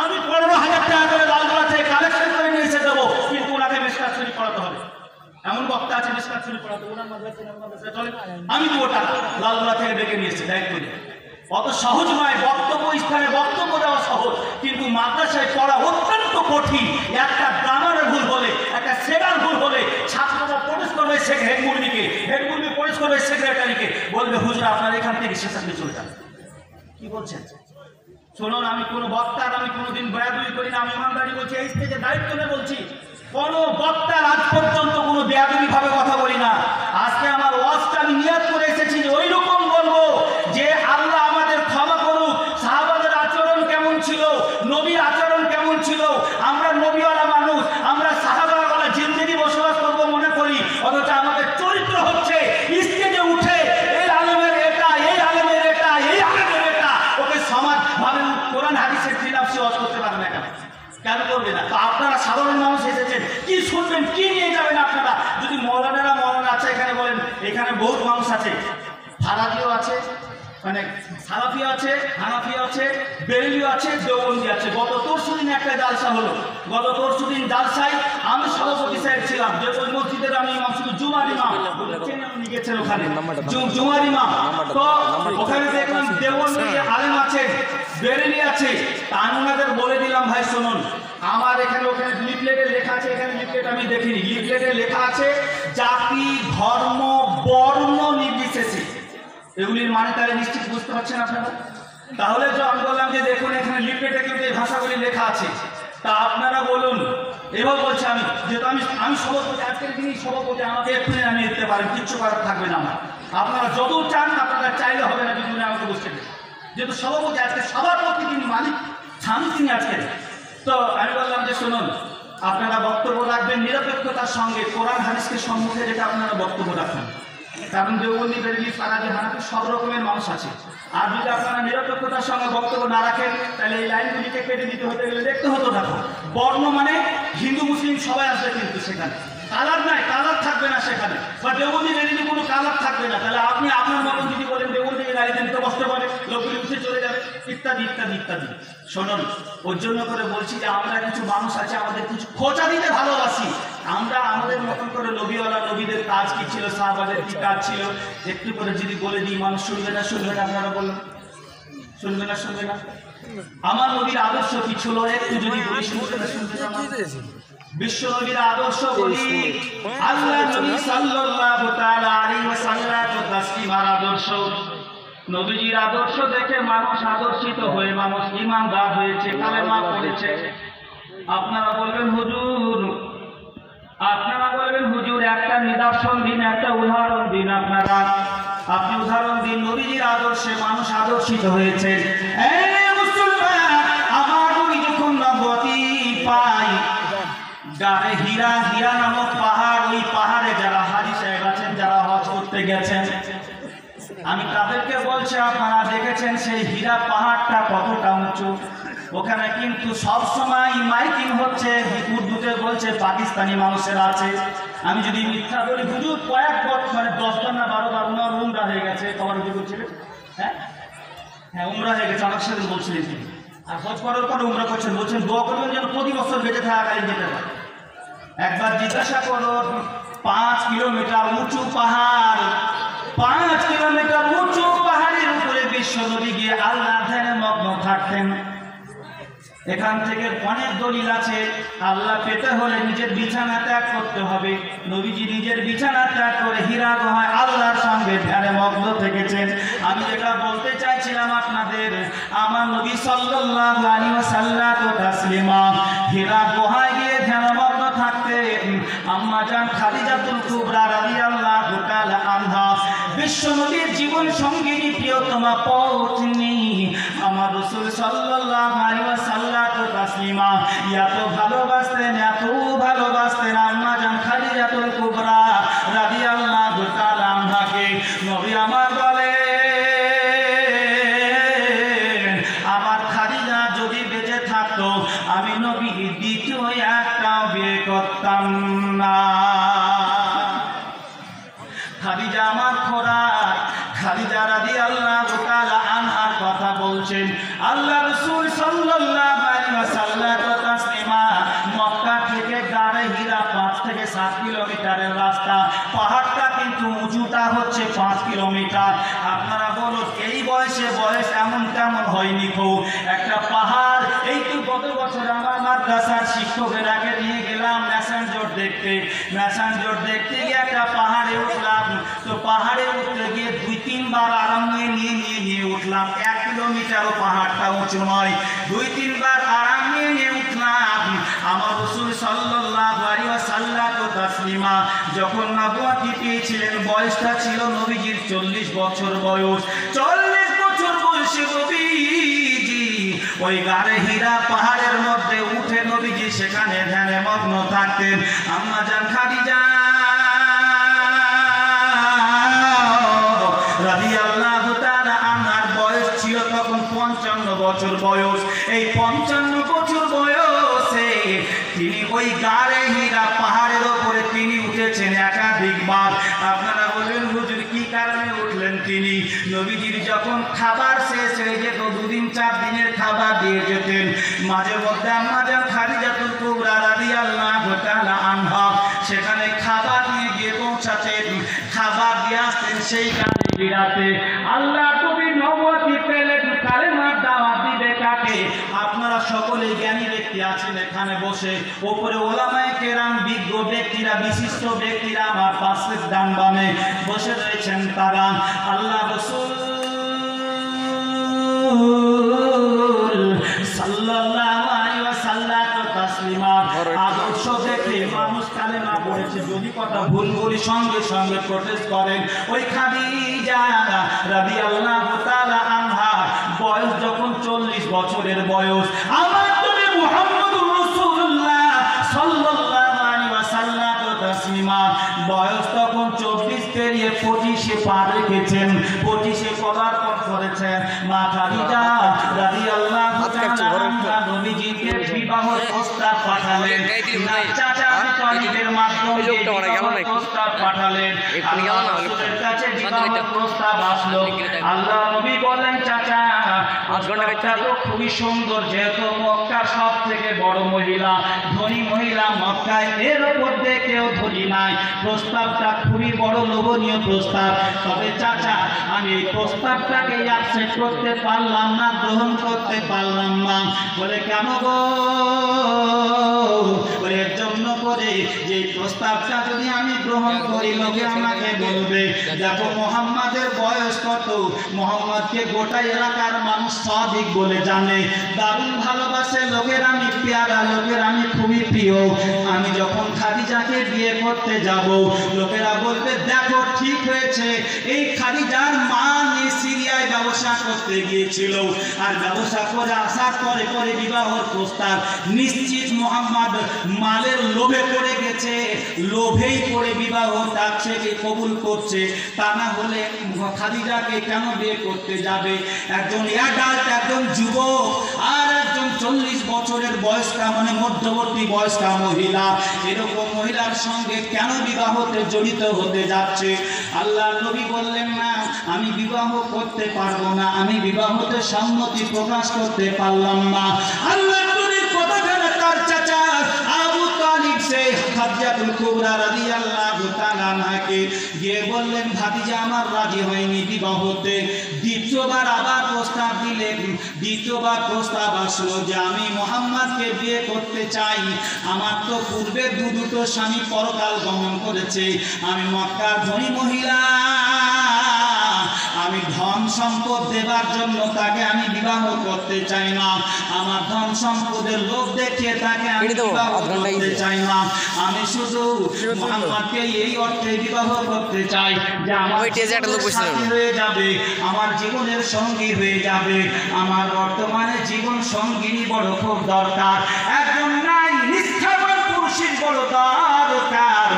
আমি 15,000 টাকা করে লালগোলা থেকে কালেকশন করে নিয়ে এসে দেবো, কিন্তু ওনাকে মিসকাত শরীফ পড়াতে হবে। এমন বক্তা আছে মিসকাত শরীফ পড়াতে, ওনার মাদ্রাসায় চলে, আমি দেবো টাকা, লালগোলা থেকে ডেকে নিয়ে এসে দায়িত্ব নিয়ে। অত সহজ নয়, বক্তব্য স্থানে বক্তব্য দেওয়া সহজ, কিন্তু মাদ্রাসায় পড়া অত্যন্ত কঠিন। একটা গ্রামারের ভুল হলে, একটা সেরার ভুল হলে ছাত্ররা প্রবেশ করবে হেডমুরবিকে, হেডমুরবি প্রবেশ করবে সেক্রেটারিকে, বলবে হুজুর আপনার এখান থেকে শেষে চলে যান। কি বলছেন? শুনুন, আমি কোনো বক্তার আমি কোনোদিন বেয়াদবি করি না, আমি ইমানদারি বলছি, এই থেকে দায়িত্ব নিয়ে বলছি। কোনো বক্তার আজ পর্যন্ত কোনো বেয়াদবি ভাবে কথা বলি না। আজকে আমার ওয়াজটা আমি নিয়াত করে এসেছি যে ওই রকম বলবো যে আল্লাহ আমাদের ক্ষমা করুক। সাহাবাদের আচরণ কেমন ছিল, নবীর আচরণ কেমন ছিল, আমরা নবীওয়ালা মানুষ, আমরা সাহাবাওয়ালা জিন্দেগি বসবাস করবো মনে করি, অথচ আমাদের চরিত্র হচ্ছে স্টেজে উঠে এই আলেমের এটা, এই আলেমের এটা, এই আলেমের এটা, ওকে সমাজ ভাবে কোরআন হাদিসের খিলাফ সে ওয়াজ করতে পারবে না। কেন করবে না? তো আপনারা সাধারণ মানুষ এসেছেন, কি শুনবেন, কি নিয়ে যাবেন আপনারা? যদি মৌলানা আছে এখানে, বলেন এখানে বহুত মানুষ আছে, ফারাদিও আছে, মানে সালাফিও আছে, হানাফিও আছে, বেরেলিও আছে, দেওবন্দি আছে। গত পরশুদিন একটা জালসা হলো, গত পরশুদিন জালসায় আমি সভাপতি সাহেব ছিলাম। যে ওই মসজিদের আমি ইমাম, শুধু জুমার ইমাম গেছেন ওখানে, জুমার ইমাম। তো ওখানে দেখলাম দেওবন্দি আলেম আছে, বেরেলি আছে। আমি ওনাদের বলে দিলাম, ভাই শুনুন, আমার এখানে ওখানে লিফলেটে লেখা আছে, এখানে লিফলেট আমি দেখিনি, লিফলেটে লেখা আছে জাতি, ধর্ম, বর্ণ নির্বিশেষে। এগুলির মানে তাহলে নিশ্চিত বুঝতে পারছেন আপনারা? তাহলে তো আমি বললাম যে দেখুন এখানে লিফলেটে কিন্তু এই ভাষাগুলি লেখা আছে, তা আপনারা বলুন। এবার বলছি আমি, যেহেতু আমি সভাপতি, আজকের দিনই সভাপতি, আমাকে এক্ষুনি আনিয়ে দিতে পারেন, কিচ্ছু করার থাকবে না আমার। আপনারা যত চান, আপনারা চাইলে হবে না, যদি আমাকে বুঝতে দেন। যেহেতু সভাপতি আজকে, সভাপতি তিনি, মালিক স্বামী তিনি আজকে। তো আমি বললাম যে শুনুন, আপনারা বক্তব্য রাখবেন নিরপেক্ষতার সঙ্গে, কোরআন হাদিসকে সম্মুখে রেখে আপনারা বক্তব্য রাখবেন। কারণ দেওবন্দি, বেরেলি, ফারাদি, হানাফি সব রকমের মানুষ আছে। আর যদি আপনারা নিরপেক্ষতার সঙ্গে বক্তব্য না রাখেন, তাহলে এই লাইনগুলিকে কেটে দিতে হতে গেলে দেখতে হতো। দেখো, বর্ণ মানে হিন্দু মুসলিম সবাই আসবে, কিন্তু সেখানে কালার নাই, কালার থাকবে না সেখানে। বা দেওবন্দি বেরেলি কোনো কালার থাকবে না। তাহলে আপনি আপনার মতন যদি বলেন দেওবন্দি গাড়িতে নিতে বসতে পারে, লোকগুলি উঠে চলে যাবে, ইত্যাদি ইত্যাদি ইত্যাদি। শুনুন, ওর জন্য করে বলছি যে আমরা কিছু মানুষ আছে, আমাদের কিছু খোঁচা দিতে ভালোবাসি। আমরা আমাদের মতন করে নবীওয়ালা, নবীদের কাজ কি ছিল, সাহাবাদের কি কাজ ছিল, একটু করে যদি বলে দিই, মানুষ শুনবে না? শুনবে না? আপনারা বলুন, শুনবে না? শুনবে না? আমার নবীর আদর্শ কি ছিল, একটু যদি বলি, শুনবে না? শুনবে না? বিশ্ব নবীর আদর্শ বলি, আল্লাহ নবী সাল্লাল্লাহু তাআলা আলাইহি ওয়াসাল্লাম তাসলিমার আদর্শ, নবীজির আদর্শ দেখে মানুষ আদর্শিত হয়ে মানুষ ঈমানদার হয়েছে, কালেমা পড়েছে। আপনারা বলবেন হুজুর, একটা নিদর্শন দিন, একটা উদাহরণ দিন। আপনি উদাহরণ দিন, নবীজির আদর্শে মানুষ আদর্শিত হয়েছে। আমার নবী যখন নবুয়তি পায়, গায়ে হীরা নামক পাহাড়, ওই পাহাড়ে যারা হাজী সাহেব আছেন, যারা হজ করতে গেছেন, আমি তাদেরকে বলছি আপনারা দেখেছেন সেই হীরা পাহাড়টা কতটা উঁচু। ওখানে কিন্তু সব সময় মাইকিং হচ্ছে, উর্দুতে বলছে পাকিস্তানি মানুষের আছে। আমি যদি মিথ্যা বলি হুজুর, কয়েক বছর মানে 10 বার না 12 বার ওনার উমরা হয়ে গেছে, খবর কি বলছিলেন? হ্যাঁ উমরা হয়ে গেছে, আমার সাথে বলছিলেন তিনি। আর হজ করার পরে উমরা করছেন, বলছেন দোয়া করবেন যেন প্রতি বছর বেঁচে থাকাকালীন যেতে পারে। একবার জিজ্ঞাসা করো, 5 কিলোমিটার উঁচু পাহাড়, 5 কিলোমিটার উঁচু পাহাড়ের উপরে বিশ্ব বিশ্বনবী গিয়ে আল্লাহর ধ্যানে মগ্ন থাকতেন। এখান থেকে অনেক দলিল আছে। আল্লাহ পেতে হলে নিজের বিছানা ত্যাগ করতে হবে। নবীজি নিজের বিছানা ত্যাগ করে হীরা গুহায় আল্লাহর সঙ্গে ধ্যানে মগ্ন থেকেছেন। আমি যেটা বলতে চাইছিলাম আপনাদের, আমার নবী সাল্লাল্লাহু আলাইহি ওয়াসাল্লাম তাসলিমা হীরা গুহায় গিয়ে ধ্যানমগ্ন থাকতেন। আম্মা জান খাদিজাতুল কুবরা রাদিয়াল্লাহু তাআলা আনহা, বিশ্বনবীর জীবন সঙ্গিনী প্রিয়তমা পত্নী আমার রাসূল সাল্লাল্লাহু আলাইহি ওয়াসাল্লাম তাসলিমা এত ভালোবাসতেন আম্মা জান খাদিজাতুল কুবরা রাদিয়াল্লাহু তাআলা আনহাকে। নবী আমার বলেন, আমার খাদিজা যদি বেঁচে থাকতো আমি নবী দ্বিতীয় একটাও বিয়ে করতাম না। খাদিজা আমার খোরাক। খাদিজা রাদিয়াল্লাহু তাআলা আনহার কথা বলছেন। আল্লাহ রাসূল সাল্লাল্লাহু আলাইহি ওয়াসাল্লাম তাসলিমা মক্কা থেকে গাড়ে হীরা 5 থেকে 7 কিলোমিটারের রাস্তা। পাহাড়টা কিন্তু উঁচুটা হচ্ছে 5 কিলোমিটার। আপনারা বলুন, এই বয়স এমন তেমন হয়নি খুব একটা পাহাড়। এই তো গত বছর আমার মাদ্রাসার শিক্ষকেরাকে নিয়ে গেলাম ম্যাসেঞ্জর দেখতে গিয়ে একটা পাহাড়ে উঠলাম। তো পাহাড়ে উঠতে গিয়ে 2-3 বার আরাম নিয়ে উঠলাম। 1 কিলোমিটারও পাহাড়টা উঁচু নয়, 2-3 বার আরাম নিয়ে উঠলাম। আমার রাসূল সাল্লাল্লাহু আলাইহি ওয়াসাল্লাম তাসলিমা যখন নবুয়ত পেয়েছিলেন বয়সটা ছিল নবীজির 40 বছর বয়স। 40 বছর বয়সে নবীজি ওই গাড়ে হীরা পাহাড়ের মধ্যে উঠে নবীজি সেখানে ধ্যানে মগ্ন থাকতেন। আম্মা জান খাদিজা রাদিয়াল্লাহু তাআলা আনহার বয়স ছিল তখন 55 বছর বয়স। এই 55 বছর বয়সে তিনি ওই গাড়ে হীরা পাহাড়ের উপরে তিনি উঠেছেন একাধিকবার। আপনারা বলবেন, হুজুর কি কারণে উঠলেন তিনি? নবীজির যখন খাবার শেষ হয়ে যেত, 2-4 দিনের খাবার দিয়ে যেতেন, মাঝে মধ্যে আম্মা জান খাদিজাতুল কুবরা রাদিয়াল্লাহু তাআলা আনহা সেখানে খাবার নিয়ে গিয়ে পৌঁছাতেন, খাবার দিয়ে আসতেন সেই গাড়ি হীরাতে। আল্লাহ কবি নবুয়ত পেলেন, কালেমার দাওয়াত দিবে কাকে? আপনারা সকলেই জ্ঞানী ব্যক্তি আছেন এখানে বসে, উপরে ওলামায়ে কেরাম বিজ্ঞ ব্যক্তিরা বিশিষ্ট ব্যক্তিরা আমার পাশে ডান বামে বসে রয়েছেন। তারা আল্লাহ রাসূল সাল্লাল্লাহু আলাইহি ওয়াসাল্লাম তাসলিমা আদর্শ দেখে মানুষ কালেমা পড়েছে। যদি কথা ভুল বলি সঙ্গে সঙ্গে প্রটেস্ট করেন। ওই খাদিজা রাদিয়াল্লাহু তাআলা আনহা বয়স যখন 40 বছরের বয়স, আমার নবী মুহাম্মদুর রাসূলুল্লাহ সাল্লাল্লাহু আলাইহি ওয়াসাল্লাম তাসলিমা বয়স তখন 24 পেরিয়ে 25-এ পা রেখেছেন, 25-এ পদার্পণ করেছেন। মা খাদিজা রাদিয়াল্লাহু তাআলা আনহা নবীজিকে বিবাহের প্রস্তাব পাঠালেন। চাচা তালিবের মাধ্যমে প্রস্তাব পাঠালেন। রাসূলের কাছে বিবাহের প্রস্তাব আসলো। আল্লাহ নবী বলেন, চাচা প্রস্তাবটা তো খুবই সুন্দর, যেহেতু মক্কা সব থেকে বড় মহিলা, ধনী মহিলা মক্কায়, এর উপর দিয়ে কেউ ধনী নাই। প্রস্তাবটা খুবই বড় লোভনীয় প্রস্তাব। তবে চাচা আমি এই প্রস্তাবটাকে অ্যাকসেপ্ট করতে পারলাম না, গ্রহণ করতে পারলাম না। বলে কেন গো? এর জন্য করে যে প্রস্তাবটা যদি আমি গ্রহণ করি লোকে আমাকে বলবে, দেখো মুহাম্মাদের বয়স কত, মুহাম্মাদকে গোটা এলাকার মানুষ সাদিক বলে জানে, দারুণ ভালোবাসে লোকের, আমি পেয়ারা লোকের, আমি খুবই প্রিয়। আমি যখন খাদিজাকে বিয়ে করতে যাব লোকেরা বলবে দেখো ঠিক হয়েছে, এই খাদিজার মা নিয়ে সিরিয়ায় ব্যবসা করতে গিয়েছিল, আর ব্যবসা করে আসার পরে পরে বিবাহের প্রস্তাব নিশ্চিত মুহাম্মদ মালের লোভে পড়ে গেছে, লোভেই পড়ে বিবাহ ডাকছে কবুল করছে। তা না হলে খাদিজাকে কেন বিয়ে করতে যাবে? একজন অ্যাডাল্ট, একজন যুবক আর একজন 40 বছরের বয়স্কা মানে মধ্যবর্তী বয়স্কা মহিলা, এরকম মহিলার সঙ্গে কেন বিবাহতে জড়িত হতে যাচ্ছে? আল্লাহ নবী বললেন না আমি বিবাহ করতে পারবো না, আমি বিবাহতে সম্মতি প্রকাশ করতে পারলাম না। আল্লাহ নবীর কথা শুনে তার চাচা আবু তালিব সে খাদিজাতুল কুবরা রাদিয়াল্লাহু তাআলা আনহাকে গিয়ে বললেন, ভাতিজা আমার রাজি হয়নি বিবাহতে, দ্বিতীয়বার আবার প্রস্তাব দিলেন। দ্বিতীয়বার প্রস্তাব আসলো যে আমি মুহাম্মদকে বিয়ে করতে চাই। আমার তো পূর্বে দুটো স্বামী পরকাল গমন করেছে, আমি মক্কার ধনী মহিলা, আমি ধন সম্পদ দেবার জন্য তাকে আমি বিবাহ করতে চাই না। আমার ধন সম্পদের লোভ দেখিয়ে তাকে আমি বিবাহ করতে চাই না। আমি শুধু মুহাম্মদকে এই অর্থে বিবাহ করতে চাই যে আমার সাথী হয়ে যাবে, আমার জীবনের সঙ্গী হয়ে যাবে। আমার বর্তমানে জীবন সঙ্গিনী বড় খুব দরকার, একজন নাই নিষ্ঠাবান পুরুষের বড় দরকার।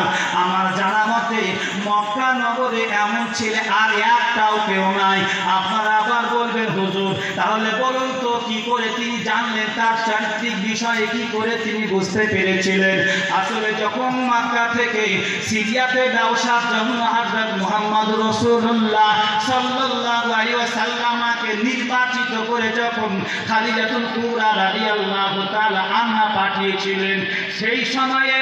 আমার জানা মতে মক্কা নগরে এমন ছেলে আর একটাও কেউ নাই। আপনারা আবার বলবেন হুজুর তাহলে বলুন তো কি করে তিনি জানলেন, তার চারিত্রিক বিষয়ে কি করে তিনি বুঝতে পেরেছিলেন? আসলে যখন মক্কা থেকে সিরিয়াতে ব্যবসার জন্য হযরত মুহাম্মদ রাসূলুল্লাহ সাল্লাল্লাহু আলাইহি ওয়াসাল্লামকে নির্বাচিত করে যখন খাদিজাতুল কুবরা রাদিয়াল্লাহু তাআলা আনহা পাঠিয়েছিলেন, সেই সময়ে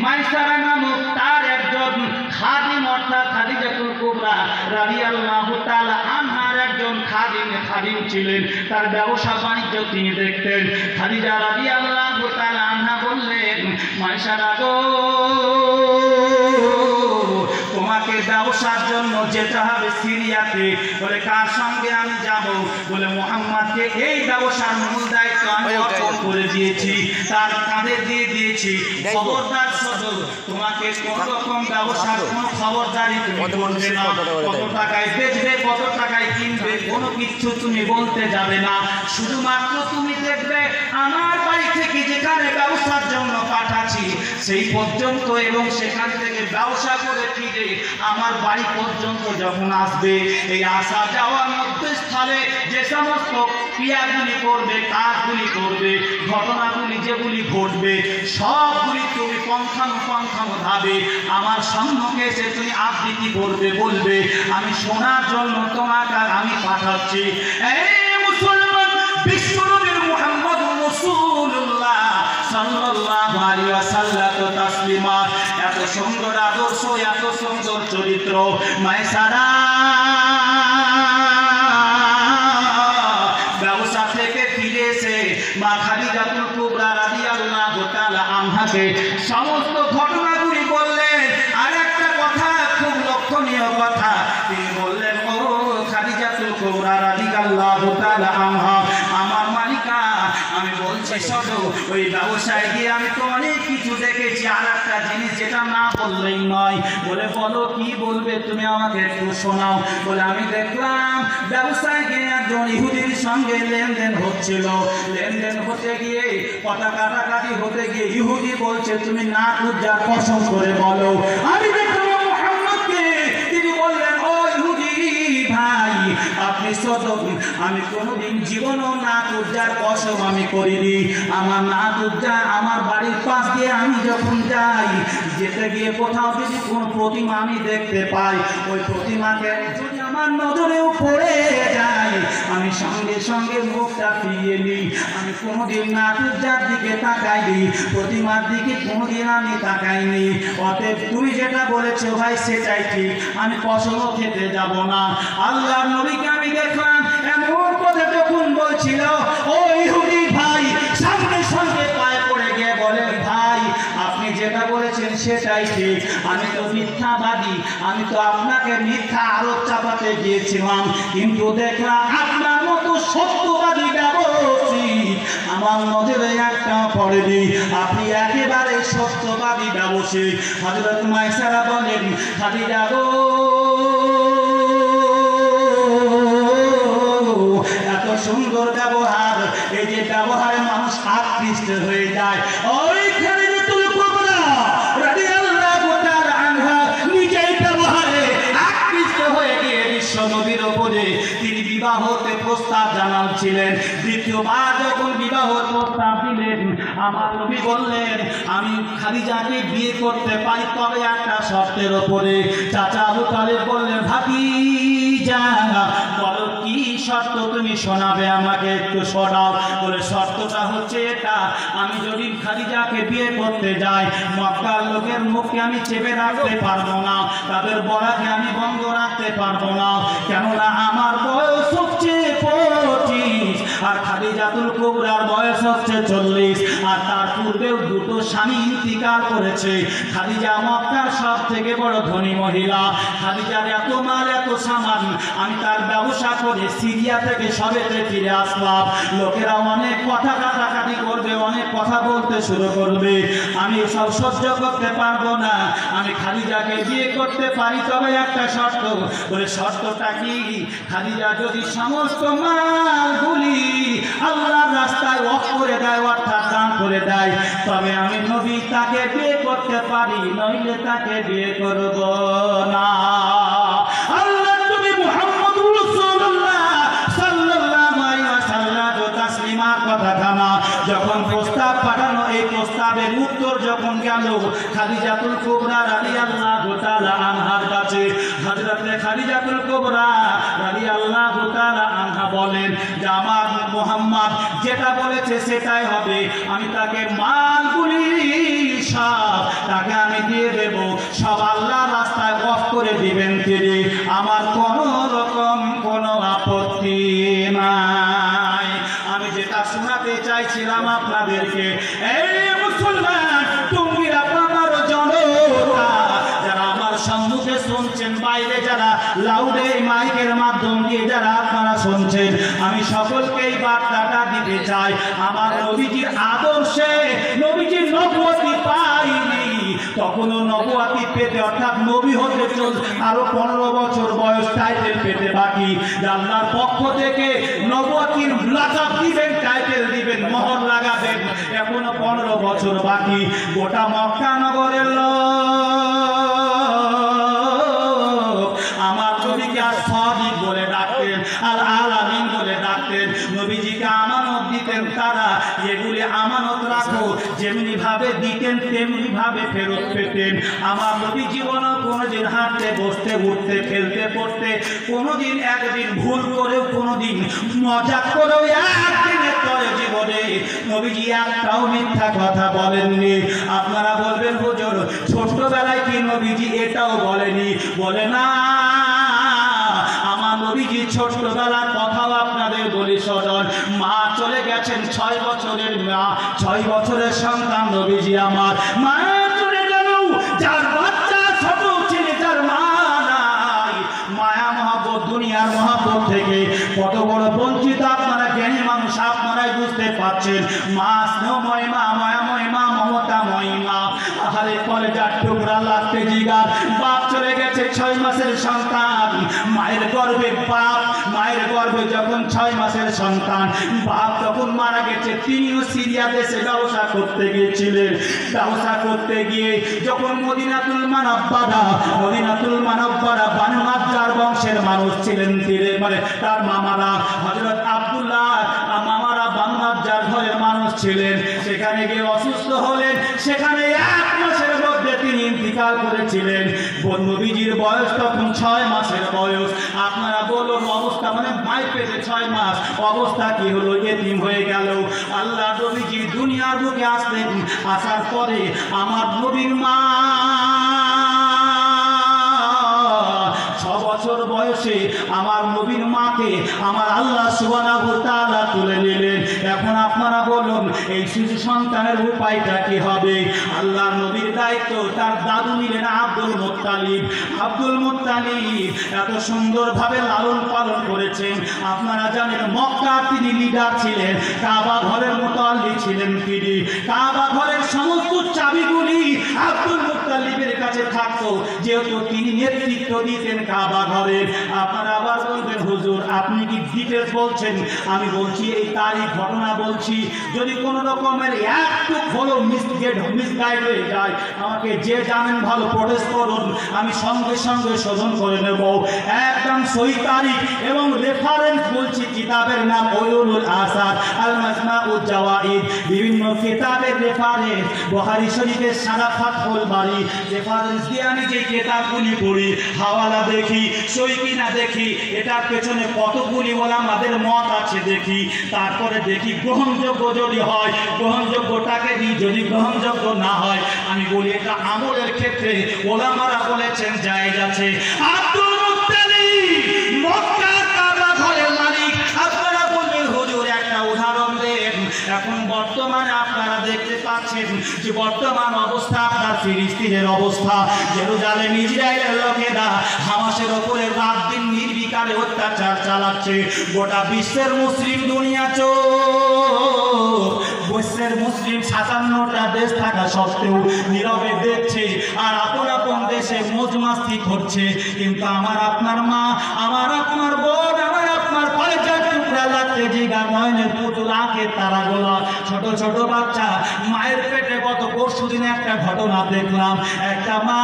মাইসারা নামক তার একজন খাদিম অর্থাৎ খাদিজাতুল কুবরা রাদিয়াল্লাহু তাআলা আনহার একজন খাদিম ছিলেন। তার ব্যবসা বাণিজ্য তিনি দেখতেন। খাদিজা রাদিয়াল্লাহু তাআলা আনহা বললেন, মাইসারা গো, তোমাকে ব্যবসার জন্য যেতে হবে সিরিয়াতে। বলে কার সঙ্গে আমি যাব? বলে মুহাম্মদকে এই ব্যবসার মূল দায়িত্ব আমি অর্পণ করে দিয়েছি, তার কাঁধে দিয়ে দিয়েছি। খবরদার শুধু তোমাকে কোন রকম ব্যবসার কোনো খবরদারি তুমি করবে না। কত টাকায় বেচবে, কত টাকায় কিনবে, কোনো কিছু তুমি বলতে যাবে না। শুধুমাত্র তুমি দেখবে আমার বাড়ি থেকে যেখানে ব্যবসার জন্য পাঠাচ্ছি সেই পর্যন্ত এবং সেখান থেকে ব্যবসা করে ফিরে আমার বাড়ি পর্যন্ত যখন আসবে, এই আসা যাওয়ার মধ্যস্থলে যে সমস্ত ক্রিয়াগুলি করবে, কাজগুলি করবে, ঘটনাগুলি যেগুলি ঘটবে, সবগুলি তুমি পঙ্খানুপঙ্খানুভাবে আমার সম্মুখে এসে তুমি আবৃত্তি করবে, বলবে। আমি শোনার জন্য তোমাকে আমি পাঠাচ্ছি। এই মুসলমান বিশ্বনবীর মুহাম্মদ রাসূলুল্লাহ সাল্লাল্লাহু আলাইহি ওয়াসাল্লাম তাসলিমা, এত সুন্দর আদর্শ, এত সুন্দর চরিত্র। মাইসারা ব্যবসা থেকে ফিরে এসে মা খাদিজাতুল কুবরা রাদিয়াল্লাহু তাআলা আনহাকে সমস্ত ঘটনাগুলি বললেন। আর একটা কথা, খুব লক্ষণীয় কথা, তিনি বললেন, ও খাদিজাতুল কুবরা রাদিয়াল্লাহু তাআলা আনহা, আমার মালিকা, আমি বলছি শোনো, ওই ব্যবসায় গিয়ে আমি তো অনেক কিছু দেখেছি। আর একটা জিনিস যেটা না বললেই নয়। বলে বলো, কি বলবে তুমি, আমাকে একটু শোনাও। বলে আমি দেখলাম ব্যবসায় গিয়ে একজন ইহুদির সঙ্গে লেনদেন হচ্ছিল। লেনদেন হতে গিয়ে কথা কাটাকাটি হতে গিয়ে ইহুদি বলছে তুমি না লজ্জার কসম করে বলো। আমি দেখলাম মুহাম্মদকে, তিনি বললেন, ও ইহুদি ভাই, আপনি সদক, আমি কোনোদিন জীবনও না লজ্জার কসম আমি করিনি। আমার না লজ্জা, আমার বাড়ির পাশ দিয়ে আমি যখন যাই, যেতে গিয়ে কোথাও যদি কোনো প্রতিমা আমি দেখতে পাই, ওই প্রতিমাকে যদি আমার নজরেও পড়ে যায়, আমি সঙ্গে সঙ্গে মুখটা ফিরিয়ে নিই। আমি কোনোদিন না লজ্জার দিকে তাকাইনি, প্রতিমার দিকে কোনোদিন আমি তাকাইনি। অতএব তুমি যেটা বলেছো ভাই সেটাই ঠিক, আমি কসমও খেতে যাব না। আল্লাহর নবীকে আমি দেখলাম এমন কথা যখন বলছিল, ও ইহুদি ভাই সঙ্গে সঙ্গে পায়ে পড়ে গিয়ে বলেন, ভাই আপনি যেটা বলেছেন সেটাই ঠিক, আমি তো মিথ্যাবাদী, আমি তো আপনাকে মিথ্যা আরোপ চাপাতে গিয়েছিলাম, কিন্তু দেখলাম আপনার মতো সত্যবাদী ব্যবসায়ী আমার নজরে একটা পড়েনি। আপনি একেবারে সত্যবাদী ব্যবসায়ী। হযরত মাইসারা বলেন, খাদিজা গো, এত সুন্দর ব্যবহার, এই যে ব্যবহারে মানুষ আকৃষ্ট হয়ে যায়। ওই খাদিজাতুল কুবরা রাদিয়াল্লাহু তাআলা আনহা নিজেই ব্যবহারে আকৃষ্ট হয়ে গিয়ে বিশ্ব নবীর উপরে তিনি বিবাহতে প্রস্তাব জানাচ্ছিলেন। দ্বিতীয়বার যখন বিবাহর প্রস্তাব দিলেন, আমার নবী বললেন, আমি খাদিজাকে বিয়ে করতে পারি, তবে একটা শর্তের উপরে। চাচা আবু তালেব বললেন, ভাতিজা বলো কি শর্ত তুমি শোনাবে আমাকে, একটু শোনাও। বলে শর্তটা হচ্ছে এটা, আমি যদি খাদিজাকে বিয়ে করতে যাই, মক্কার লোকের মুখকে আমি চেপে রাখতে পারবো না, তাদের বলাকে আমি বন্ধ রাখতে পারবো না, কেননা আমার বয়স হচ্ছে 25 আর খাদিজাতুল কুবরার বয়স হচ্ছে 40, আর তার পূর্বেও দুটো স্বামী ইন্তিকাল করেছে। খাদিজা মক্কার সব থেকে বড় ধনী মহিলা, খাদিজার এত মাল এত সামান, আমি তার ব্যবসা করে সিরিয়া থেকে সবেতে ফিরে আসলাম, লোকেরা অনেক কথা কাটাকাটি করবে, অনেক কথা বলতে শুরু করবে, আমি সব সহ্য করতে পারবো না, আমি খাদিজাকে বিয়ে করতে পারি, তবে একটা শর্ত। বলে শর্তটা কি? খাদিজা যদি সমস্ত মালগুলি আল্লাহর রাস্তায় ওয়াকফ করে দেয়, অর্থাৎ দান করে দেয়, তবে আমি নবী তাকে বিয়ে করতে পারি, নইলে তাকে বিয়ে করব না। আল্লাহ নবী মুহাম্মদুর রাসূলুল্লাহ সাল্লাল্লাহু আলাইহি ওয়াসাল্লাম তাসলিমার কথা জানা, যখন প্রস্তাব পাঠানো, এই প্রস্তাবের উত্তর যখন গেল খাদিজাতুল কুবরা রাদিয়াল্লাহু তাআলা আনহার কাছে, হযরত খাদিজাতুল কুবরা রাদিয়াল্লাহু তাআলা আনহা বলেন যে আমার মুহাম্মদ যেটা বলেছে সেটাই হবে, আমি তাকে মালগুলি সব তাকে আমি দিয়ে দেব, সব আল্লাহর রাস্তায় ওয়াকফ করে দিবেন তিনি, আমার কোনো রকম কোনো আপত্তি নাই। আমি যেটা শোনাতে চাইছিলাম আপনাদেরকে, এই মুসলমান টুঙ্গিরা পামার জনতা যারা আমার সম্মুখে শুনছেন, বাইরে যারা লাউডে মাইকের মাধ্যম দিয়ে যারা আপনারা শুনছেন, আমি সকলকেই বার্তাটা দিতে চাই, আমার নবীজির আদর্শে নবীজির নবুয়তি পাইনি, তখনও নবুয়তি পেতে অর্থাৎ নবী হতে চল আরো 15 বছর বয়স, টাইটেল পেতে বাকি, আল্লাহর পক্ষ থেকে নবুয়তির লাকাব দিবেন, টাইটেল দিবেন, মোহর লাগাবেন, এখনো 15 বছর বাকি। গোটা মক্কা নগরের লোক আমার নবীকে আর সাদিক বলে ডাকতেন, আর আল আমিন বলে ডাকতেন, নবীজিকে আমানত দিতেন তারা, যেগুলি আমানত রাখো, যেমনি ভাবে দিতেন তেমনি ভাবে ফেরত পেতেন। আমার নবী জীবনও কোনোদিন হাঁটতে বসতে উঠতে খেলতে পড়তে কোনোদিন একদিন ভুল করেও কোনোদিন মজা করেও একদিনের পরে জীবনে নবীজি একটাও মিথ্যা কথা বলেননি। আপনারা বলবেন হুজুর ছোটবেলায় কি নবীজি এটাও বলেনি? বলে না, আমার নবীজি ছোটবেলার কথাও আপনাদের বলি শোনেন। মা চলে গেছেন 6 বছরের মা, 6 বছরের সন্তান নবীজি আমার, মা চলে গেল, যার বাচ্চা ছোট ছেলে যার মা নাই, মায়া মহব্বত দুনিয়ার মহব্বত থেকে কত বড় বঞ্চিত আপনারা জ্ঞানী মানুষ আপনারাই বুঝতে পারছেন। মা স্নেহময় মা, মায়াময় মা, মমতাময় মা, আহারে কলেজার টুকরা লাগতে জিগার, বাপ চলে গেছে 6 মাসের সন্তান, মায়ের গর্ভে বাপ, মায়ের গর্ভে যখন 6 মাসের সন্তান, বাপ যখন মারা গেছে, তিনিও সিরিয়া দেশে ব্যবসা করতে গিয়েছিলেন। ব্যবসা করতে গিয়ে যখন মদিনাতুল মানব্বারা বানু নাজ্জার বংশের মানুষ ছিলেন, মানে তার মামারা হযরত আব্দুল্লাহ মামারা বানু নাজ্জার ঘরের মানুষ ছিলেন, সেখানে গিয়ে অসুস্থ হলেন, সেখানে 1 মাসের মধ্যে তিনি ইন্তিকাল করেছিলেন। নবীজির বয়স তখন 6 মাসের বয়স। আপনারা বলুন অবস্থা, মানে মায়ের পেটে 6 মাস, অবস্থা কি হলো? এতিম হয়ে গেল। আল্লাহ নবীজি দুনিয়ার বুকে আসলেন, আসার পরে আমার নবীর মা 6 বছর বয়সে আমার নবীর মাকে আমার আল্লাহ সুবহানাহু ওয়া তাআলা তুলে নিলেন। এখন আপনারা বলুন এই শিশু সন্তানের উপায়টা কি হবে? আল্লাহ নবীর দায়িত্ব তার দাদু নিলেন আব্দুল মুত্তালিব। আব্দুল মুত্তালিব এত সুন্দরভাবে লালন পালন করেছেন। আপনারা জানেন মক্কার তিনি লিডার ছিলেন, কাবা ঘরের মুতাল্লি ছিলেন তিনি। কাবা ঘরের সমস্ত চাবিগুলি আব্দুল মুত্তালিবের কাছে থাকতো, যেহেতু তিনি নেতৃত্ব দিতেন কাবা ঘরের। আপনারা আবার বলবেন হুজুর আপনি কি ডিটেলস বলছেন? আমি বলছি এই তারিখ ঘটনা বলছি, যদি কোনো রকমের একটু হলো মিসগাইড হয়ে যায় আমাকে যে জানেন ভালো প্রোটেস্ট করুন, আমি সঙ্গে সঙ্গে শোধন করে নেব। একদম সহি তারিখ এবং রেফারেন্স বলছি, কিতাবের নাম উয়ুনুল আসার আল মাজমাউজ জাওয়াইদ, বিভিন্ন কিতাবের রেফারেন্স, বুখারী শরীফের সারা ফাতহুল বারী, রেফারেন্স রেফারেন্স দিয়ে আমি যে কেতাবগুলি পড়ি, হাওয়ালা দেখি, সই কিনা দেখি, এটার পেছনে কতগুলি ওলামাদের মত আছে দেখি, তারপরে দেখি গ্রহণযোগ্য যদি হয় গ্রহণযোগ্যটাকে দিই, যদি গ্রহণযোগ্য না হয় আমি বলি এটা আমলের ক্ষেত্রে ওলামারা বলেছেন জায়েজ আছে। আব্দুল মুত্তালিব মক্কার কাবা ঘরের মালিক। আপনারা বলবেন হুজুর একটা উদাহরণ দেন। এখন বর্তমানে আপনারা দেখতে পাচ্ছেন যে বর্তমান অবস্থা আপনার ফিলিস্তিনের অবস্থা, জেরুজালেম ইসরায়েলের লোকেরা হামাসের ওপরে রাত দিন নির্বিকারে অত্যাচার চালাচ্ছে। গোটা বিশ্বের মুসলিম দুনিয়া বিশ্বের মুসলিম 57টা দেশ থাকা সত্ত্বেও নীরবে দেখছে আর আপন আপন দেশে মজমাস্তি করছে। কিন্তু আমার আপনার মা, আমার আপনার বোন, আমার আপনার কলেজের টুকরা লাগতে জিগা নয়নের পুতুল আঁকের তারাগুলো, ছোট ছোট বাচ্চা মায়ের পেটে। গত পরশু দিনে একটা ঘটনা দেখলাম, একটা মা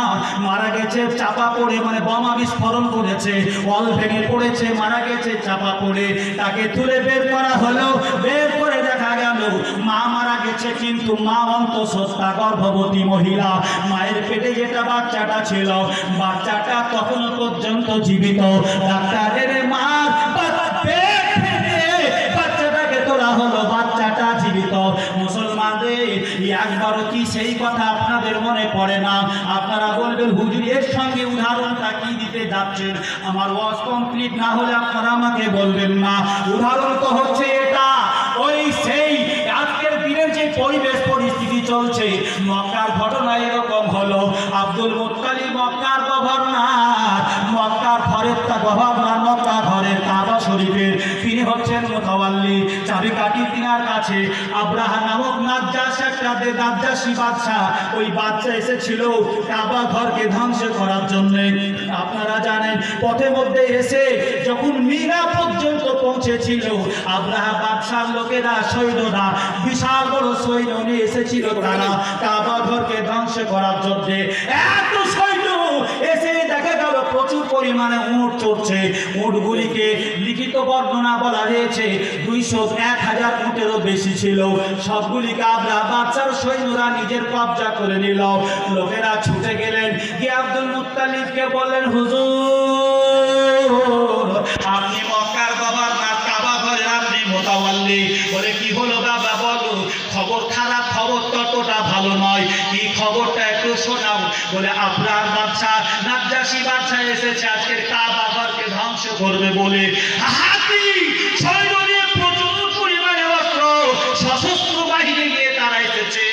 মারা গেছে চাপা পড়ে, মানে বোমা বিস্ফোরণ করেছে, ওয়াল ভেঙে পড়েছে, মারা গেছে চাপা পড়ে। তাকে তুলে বের করা হলো, বের করে দেখা গেল মা মারা গেছে কিন্তু মা অন্তঃসত্ত্বা গর্ভবতী মহিলা। মায়ের পেটে যেটা বাচ্চাটা ছিল, বাচ্চাটা তখনও পর্যন্ত জীবিত। ডাক্তারের মার বাচ্চাটাকে তোলা হলো, বাচ্চাটা জীবিত। মুসলমানদের একবারও কি সেই কথা আপনাদের মনে পড়ে না? আপনারা বলবেন হুজুর এর সঙ্গে উদাহরণটা কি দিতে যাচ্ছেন? আমার ওয়াজ কমপ্লিট না হলে আপনারা আমাকে বলবেন না। উদাহরণ তো হচ্ছে এটা, ওই সেই আজকের দিনের যে পরিবেশ পরিস্থিতি চলছে, মক্কার ঘটনা এরকম হলো। আব্দুল মুত্তালিব মক্কার গভর্নর, মক্কার ঘরের গভর্নর, মক্কা ঘরের কাবা শরীফের তিনি হচ্ছেন মুতাওয়াল্লি, চাবিকাঠি তিনার কাছে। আব্রাহা নামক নাজ্জাশী বাদশাহ, ওই বাচ্চা এসেছিল কাবা ঘরকে ধ্বংস করার জন্য। আপনারা জানেন পথে মধ্যে এসে যখন মিনা পর্যন্ত পৌঁছেছিল, আব্রাহা বাদশার লোকেরা, সৈন্যরা, বিশাল বড় সৈন্য নিয়ে এসেছিল তারা কাবা ঘরকে ধ্বংস করার জন্য। এত সৈন্য এসে দেখা গেল প্রচুর পরিমাণে উট চড়ছে। উটগুলিকে লিখিত বর্ণনা বলা হয়েছে 200-1000 উটেরও বেশি ছিল। সবগুলিকে আব্রাহা বাদশার সৈন্যরা নিজের কবজা করে নিল। লোকেরা ছুটে গেলেন, গিয়ে আব্দুল মুত্তালিবকে বললেন হুজুর আপনি মক্কার গভর্নর, কাবা ঘরের আপনি মুতাওয়াল্লি। বলে কি হলো বাবা বলো? খবর খারাপ, খবর ততটা ভালো নয়। কি খবরটা একটু শোনাও। বলে আব্রাহার বাদশা, নাজ্জাশী বাদশা এসেছে আজকের কাবা ঘরকে ধ্বংস করবে বলে। হাতি সৈন্য নিয়ে প্রচুর পরিমাণে অস্ত্র, সশস্ত্র বাহিনী নিয়ে তারা এসেছে।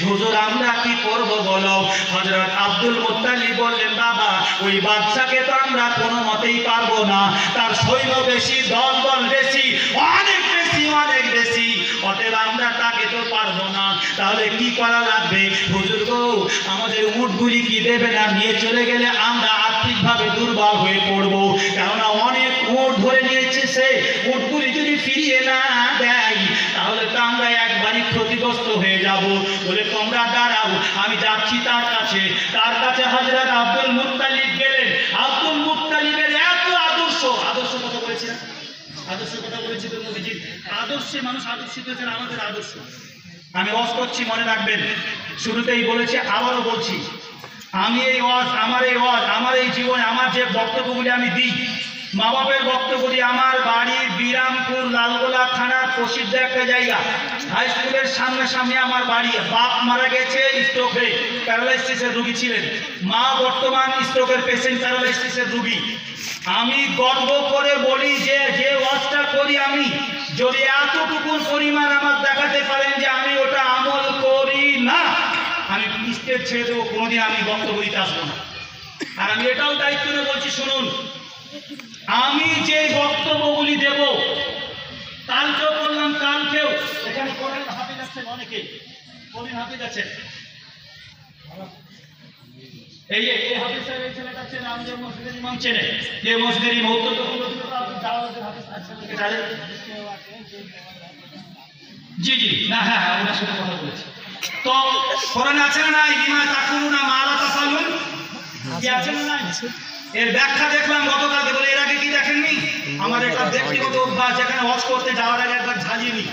হুজুর আমরা কি করবো বলো? হযরত আব্দুল মুত্তালিব বললেন বাবা ওই বাদশাকে তো আমরা কোনো মতেই পারবো না, তার সৈন্য বেশি, দল বেশি, অনেক বেশি, অনেক বেশি, অতএব আমরা তাকে তো পারবো না। তাহলে কি করা লাগবে? হুজুর গো আমাদের উটগুলি কি দেবে না? নিয়ে চলে গেলে আমরা আর্থিকভাবে দুর্বল হয়ে পড়বো, কেননা অনেক উট ধরে নিয়েছে সে। উটগুলি যদি ফিরিয়ে না দেয় তাহলে তো আমরা একবারই ক্ষতিগ্রস্ত হয়ে যাব। বলে তোমরা দাঁড়াও, আমি যাচ্ছি তার কাছে। তার কাছে হযরত আব্দুল মুত্তালিব গেলেন। আব্দুল মুত্তালিবের এত আদর্শ, আদর্শ কথা বলেছিলাম, আদর্শ কথা বলেছি তো নবীজির আদর্শে মানুষ আদর্শিত হয়েছেন। আমাদের আদর্শ আমি ওয়াজ করছি, মনে রাখবেন, শুরুতেই বলেছি আবারও বলছি, আমি এই ওয়াজ, আমার এই জীবনে আমার যে বক্তব্যগুলি আমি দিই, মা বাপের বক্তব্যগুলি, আমার বাড়ি বিরামপুর লালগোলা থানার প্রসিদ্ধ একটা জায়গা, হাই স্কুলের সামনে আমার বাড়ি। বাপ মারা গেছে স্ট্রোকে, প্যারালাইসিসের রুগী ছিলেন। মা বর্তমান স্ট্রোকের পেশেন্ট, প্যারালাইসিসের রুগী। আমি গর্ব করে বলি যে ওয়াজটা করি আমি, যদি এতটুকু পরিমাণ আমার দেখাতে পারেন যে আমি ওটা আমল করি না, আমি স্টেজ ছেড়ে দেবো, কোনোদিন আমি বক্তব্য দিতে আসবো না। আর আমি এটাও দায়িত্ব নিয়ে বলছি, শুনুন, আমি যে বক্তব্যগুলি দেব, কালকেও বললাম, কালকেও এখানে কোরআন হাফেজ আছেন অনেকে, কোরআন হাফেজ আছেন। এই হাফেজ সাহেব এই ছেলেটা চেনে, আমাদের মসজিদের ইমাম চেনে, যে মসজিদের ইমাম জি জি না, হ্যাঁ ওনার সাথে কথা বলেছি। তো কোরআনে আছে না নাই, বিমা তাকুলুনা মা লা তাফালুন, কি আছে না নাই? এর ব্যাখ্যা দেখলাম গতকালকে। বলে এর আগে কি দেখেননি? আমার একটা ব্যক্তিগত অভ্যাস, যেখানে ওয়াজ করতে যাওয়ার আগে একবার ঝালিয়ে নিই,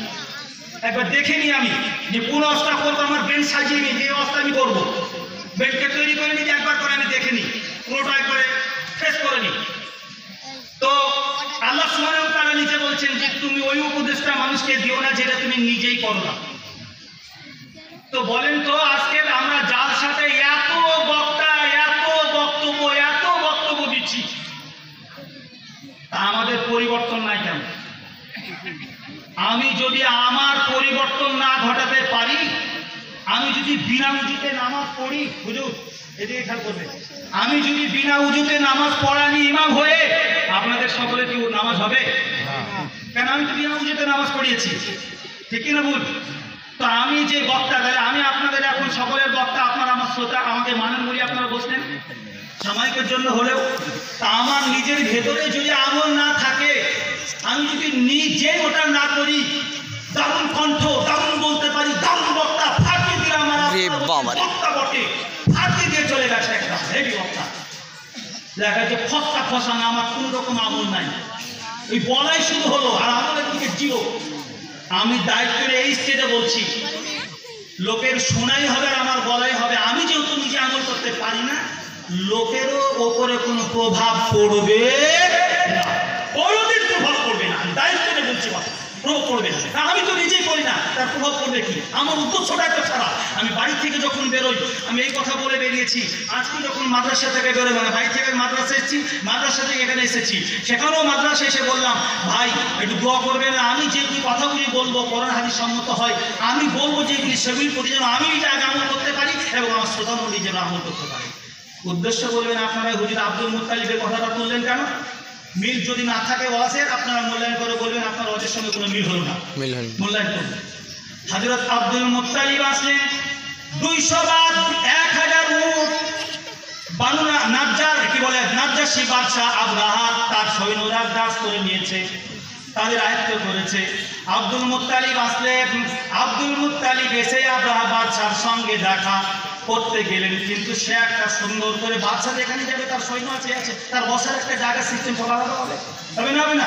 একবার দেখে নিই আমি যে কোন ওয়াজটা করবো, আমার ব্রেন সাজিয়ে নিই যে ওয়াজটা আমি করবো, ব্রেনকে তৈরি করে নিই, একবার করে মানুষকে দিও না যেটা তুমি নিজেই করো না। তো বলেন তো আজকে আমরা যার সাথে এত বক্তা, এত বক্তব্য দিচ্ছি, তা আমাদের পরিবর্তন নাই কেন? আমি যদি আমার পরিবর্তন না ঘটাতে পারি, আমি যদি বিনা উজুতে নামাজ পড়ি, হুজুর এদিকে খেয়াল করবে, আমি যদি বিনা উজুতে নামাজ পড়ানি ইমাম হয়ে, আপনাদের সকলে কি নামাজ হবে? কেন? আমি তো বিনা উজুতে নামাজ পড়িয়েছি, ঠিক কিনা ভুল? তো আমি যে বক্তা, তাহলে আমি আপনাদের এখন সকলের বক্তা, আপনারা আমার শ্রোতা, আমাকে মানেন বলি আপনারা বসলেন সাময়িকের জন্য হলেও। তা আমার নিজের ভেতরে যদি আমল না থাকে, আমি যদি নিজে ওটা না করি, দারুণ কণ্ঠ, দারুণ বলতে পারি, দারুণ বক্তা, ফাটিয়ে দিলাম আমার বক্তা বটে, ফাটিয়ে দিয়ে চলে গেছে একটা হেভি বক্তা, দেখা যাচ্ছে ফসকা ফসানো, আমার কোনো রকম আমল নাই, ওই বলাই শুরু হলো আর আমলের দিকে জিরো। আমি দায়িত্বের এই স্টেজে বলছি, লোকের শোনাই হবে আর আমার বলাই হবে। আমি যেহেতু নিজে আমল করতে পারি না, লোকেরও ওপরে কোনো প্রভাব পড়বে না, কোনোদিন প্রভাব পড়বে না। আমি দায়িত্বে বলছি, প্রভাব পড়বে না। আমি তো নিজেই করি না, তার প্রভাব পড়বে কি? আমার উদ্দেশ্যটা একটা ছাড়া। আমি বাড়ি থেকে যখন বেরোই, আমি এই কথা বলে বেরিয়েছি, আজকে যখন মাদ্রাসা থেকে বেরোই, মানে বাড়ি থেকে মাদ্রাসা এসেছি, মাদ্রাসা থেকে এখানে এসেছি, সেখানেও মাদ্রাসা এসে বললাম, ভাই একটু দোয়া করবেন না, আমি যেগুলি কথাগুলি বলবো কোরআন হাদিস সম্মত হয়, আমি বলবো যেগুলি সেগুলি প্রতি যেন আমি এটা আগে আমল করতে পারি এবং আমার শ্রোতামণ্ডলী যেন আমল করতে পারি। উদ্দেশ্য বলবেন আপনারা, হুজুর আব্দুল মুত্তালিবের কথাটা তুললেন কেন? মিল যদি না থাকে ওয়াজের, আপনারা মূল্যায়ন করে বলবেন আপনার ওয়াজের সঙ্গে কোনো মিল হলো না, মূল্যায়ন করবেন। হযরত আব্দুল মুত্তালিব আসলেন 200 বাদ 1000 উট, বানু নাজ্জার কি বলে নাজ্জাশী বাদশাহ আবরাহা তার সৈন্যরা গ্রাস করে নিয়েছে, তাদের আয়ত্ত করেছে। আব্দুল মুত্তালিব আসলেন, আব্দুল মুত্তালিব এসে আবরাহা বাদশার সঙ্গে দেখা করতে গেলেন, কিন্তু সে একটা সুন্দর করে বাদশা যেখানে যাবে তার সৈন্য আছে, তার বসার একটা জায়গা সিস্টেম সব আলাদা হবে, হবে না? হবে না?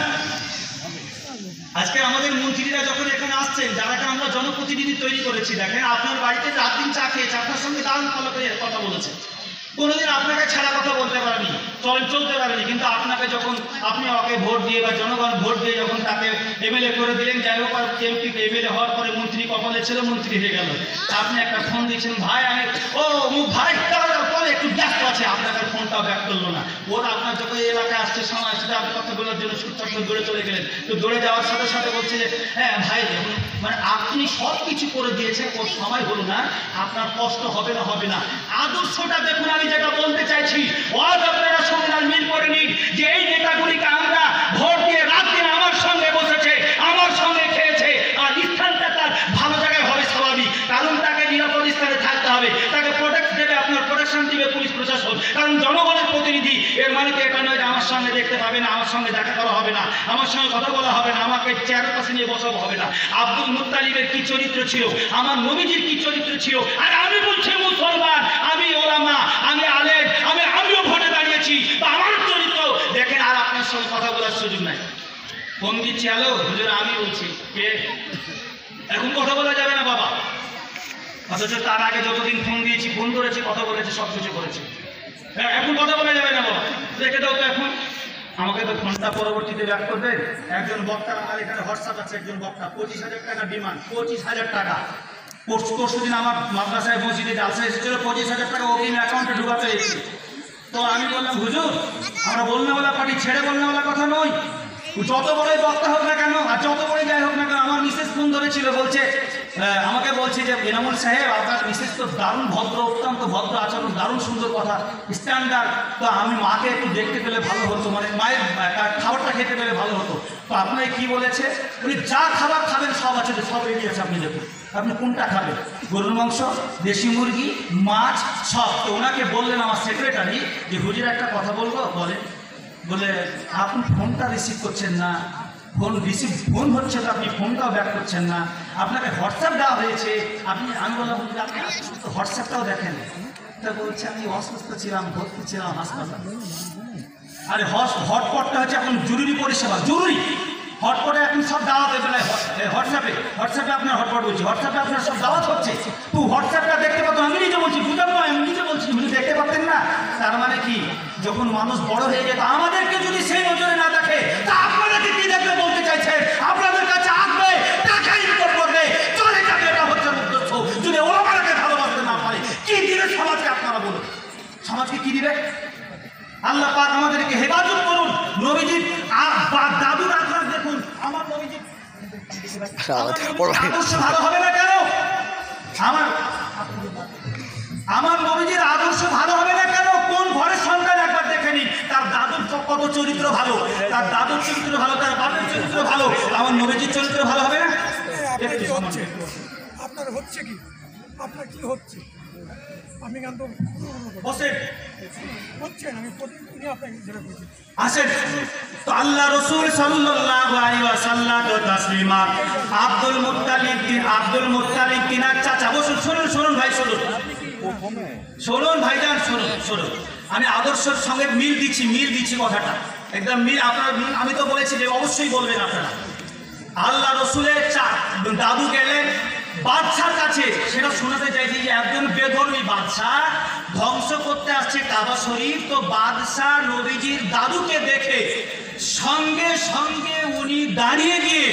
আজকে আমাদের মন্ত্রীরা যখন এখানে আসছেন, যারাকে আমরা জনপ্রতিনিধি তৈরি করেছি, দেখেন আপনার বাড়িতে 4 দিন চা খেয়েছে, আপনার সঙ্গে দারুণ ভালো করে কথা বলেছে, কোনোদিন আপনাকে ছাড়া কথা বলতে পারেনি, চলতে পারেনি, কিন্তু আপনাকে যখন আপনি ওকে ভোট দিয়ে বা জনগণ ভোট দিয়ে যখন তাকে এমএলএ করে দিলেন, যাই হোক এমপি এমএলএ হওয়ার পরে মন্ত্রী কপালে ছিল, মন্ত্রী হয়ে গেল, আপনি একটা ফোন দিয়েছেন, ভাই আমি ভাই একটু ব্যস্ত আছে, আপনাকে ফোনটাও ব্যাক করলো না। ওর আপনার যখন এই এলাকায় আসছে, সময় আসছে, আপনি কথা বলার জন্য ছুটছাট দৌড়ে চলে গেলেন, তো দৌড়ে যাওয়ার সাথে সাথে বলছে যে হ্যাঁ ভাই, মানে আপনি সব কিছু করে দিয়েছেন, ওর সময় হলো না, আপনার কষ্ট হবে না, হবে না। আদর্শটা দেখুন, আমি যেটা বলতে চাইছি, ওয়াজ আপনারা শুনুন আর মিল করে নিন, যে এই নেতাগুলিকে আমরা ভোট দিয়ে রাত দিন আমার সঙ্গে বসেছে, আমার সঙ্গে খেয়েছে, আর স্থানটা তার ভালো জায়গায় হবে স্বাভাবিক, কারণ তাকে নিরাপদ স্থানে থাকতে হবে, তাকে প্রোটেক্ট দেবে, আপনার প্রোটেকশন দিবে পুলিশ প্রশাসন, কারণ জনগণের প্রতিনিধি। এর মানে কি এটা নয় যে আমার সঙ্গে দেখতে পাবে না, আমার সঙ্গে দেখা করা হবে না, আমার সঙ্গে কথা বলা হবে না, আমাকে চেয়ারের পাশে নিয়ে বসাবো হবে না। আব্দুল মুত্তালিবের কি চরিত্র ছিল, আমার নবীজির কি চরিত্র ছিল, আর আমি বলছি মুসলমান, আমি ওলামা, আমি আলেম, আমিও ভোটে দাঁড়িয়েছি, তো আমার চরিত্র দেখেন, আর আপনার সঙ্গে কথা বলার সুযোগ নাই। ফোন দিচ্ছি, হ্যালো হুজুর আমি বলছি, কে? এখন কথা বলা যাবে না বাবা, অথচ তার আগে যতদিন ফোন দিয়েছি, ফোন করেছি, কথা বলেছি, সব কিছু করেছি, এখন কথা বলা যাবে না বাবা, রেখে দাও তো এখন। আমাকে তো ফোনটা পরবর্তীতে ব্যাক করবেন। একজন বক্তার আমার এখানে হোয়াটসঅ্যাপ আছে, একজন বক্তা 25,000 টাকা ডিমান্ড, 25,000 টাকা। পরশুদিন আমার মাদ্রাসায় মসজিদে জালসা এসেছিল, 25,000 টাকা অগ্রিম অ্যাকাউন্টে ঢুকাতে এসেছে। তো আমি বললাম, হুজুর আমরা বলনেওয়ালা পার্টি ছেড়ে বলনেওয়ালা কথা নয়, যত বড়ই বক্তা হোক না কেন আর যত বড়ই যাই হোক না কেন। আমার মিসেস ফোন ধরেছিল, বলছে আমাকে বলছে যে এনামুল সাহেব আপনার মিসেস তো দারুণ ভদ্র, অত্যন্ত ভদ্র আচরণ, দারুণ সুন্দর কথা, স্ট্যান্ডার্ড, তো আমি মাকে একটু দেখতে পেলে ভালো হতো, মানে মায়ের খাবারটা খেতে পেলে ভালো হতো। তো আপনাকে কি বলেছে, উনি যা খাবার খাবেন সব আছে, সব রেডি আছে, আপনি দেখুন আপনি কোনটা খাবেন, গরুর মাংস, দেশি মুরগি, মাছ, সব। তো ওনাকে বললেন আমার সেক্রেটারি যে হুজুর একটা কথা বলবো, বলে আপনি ফোনটা রিসিভ করছেন না, ফোন হচ্ছে তো আপনি ফোনটাও ব্যাক করছেন না, আপনাকে হোয়াটসঅ্যাপ দেওয়া হয়েছে, আমি বললাম আপনি হোয়াটসঅ্যাপটাও দেখেন। তা বলছে আমি অসুস্থ ছিলাম, ভর্তি ছিলাম হাসপাতালে। আরে হটপটটা হচ্ছে এখন জরুরি পরিষেবা, জরুরি হটপটে এখন সব দাওয়াত হবে না, হোয়াটসঅ্যাপে আপনার হটপট বলছি, হোয়াটসঅ্যাপে আপনার সব দাওয়াত হচ্ছে, তো হোয়াটসঅ্যাপটা দেখতে পাতো, আমি নিজে বলছি, বুঝলাম না, আমি নিজে বলছি, উনি দেখতে পারতেন না। তার মানে কি, যখন মানুষ বড় হয়ে যেত, আমাদেরকে যদি সেই নজরে না দেখে, তা আপনাদেরকে কি দেখবে বলতে চাইছে? আপনাদের কাছে আসবে, পাক আমাদেরকে হেফাজত করুন। নবীজির দাদুর আখড়া দেখুন, আমার নবীজির আদর্শ ভালো হবে না কেন? আমার নবীজির আদর্শ ভালো হবে না কেন? কোন ঘরের সন্তান একবার দেখে নিন, তার দাদুর কত চরিত্র ভালো, তার দাদুর চরিত্র ভালো, তার বাপের চরিত্র ভালো, আমার নবীজির চরিত্র ভালো হবে না? আপনার হচ্ছে কি, আপনার কি হচ্ছে? আমি কিন্তু বসেন, হচ্ছেন, আমি প্রতিদিনই আপনাকে যেটা বলছি। আসেন তো আল্লাহ রাসূল সাল্লাল্লাহু আলাইহি ওয়াসাল্লাম ও তাসলিমা আব্দুল মুত্তালিব তিনার চাচা। বসুন, শুনুন ভাই, শুনুন ভাইজান, শুনুন। আমি আদর্শের সঙ্গে মিল দিচ্ছি কথাটা একদম মিল। আপনারা আমি তো বলেছি যে অবশ্যই বলবেন আপনারা। আল্লাহ রসুলের দাদু গেলেন বাদশার কাছে, সেটা শোনাতে চাইছি যে একজন বেধর্মী বাদশাহ ধ্বংস করতে আসছে কাবা শরীফ। তো বাদশাহ নবীজির দাদুকে দেখে সঙ্গে সঙ্গে উনি দাঁড়িয়ে গিয়ে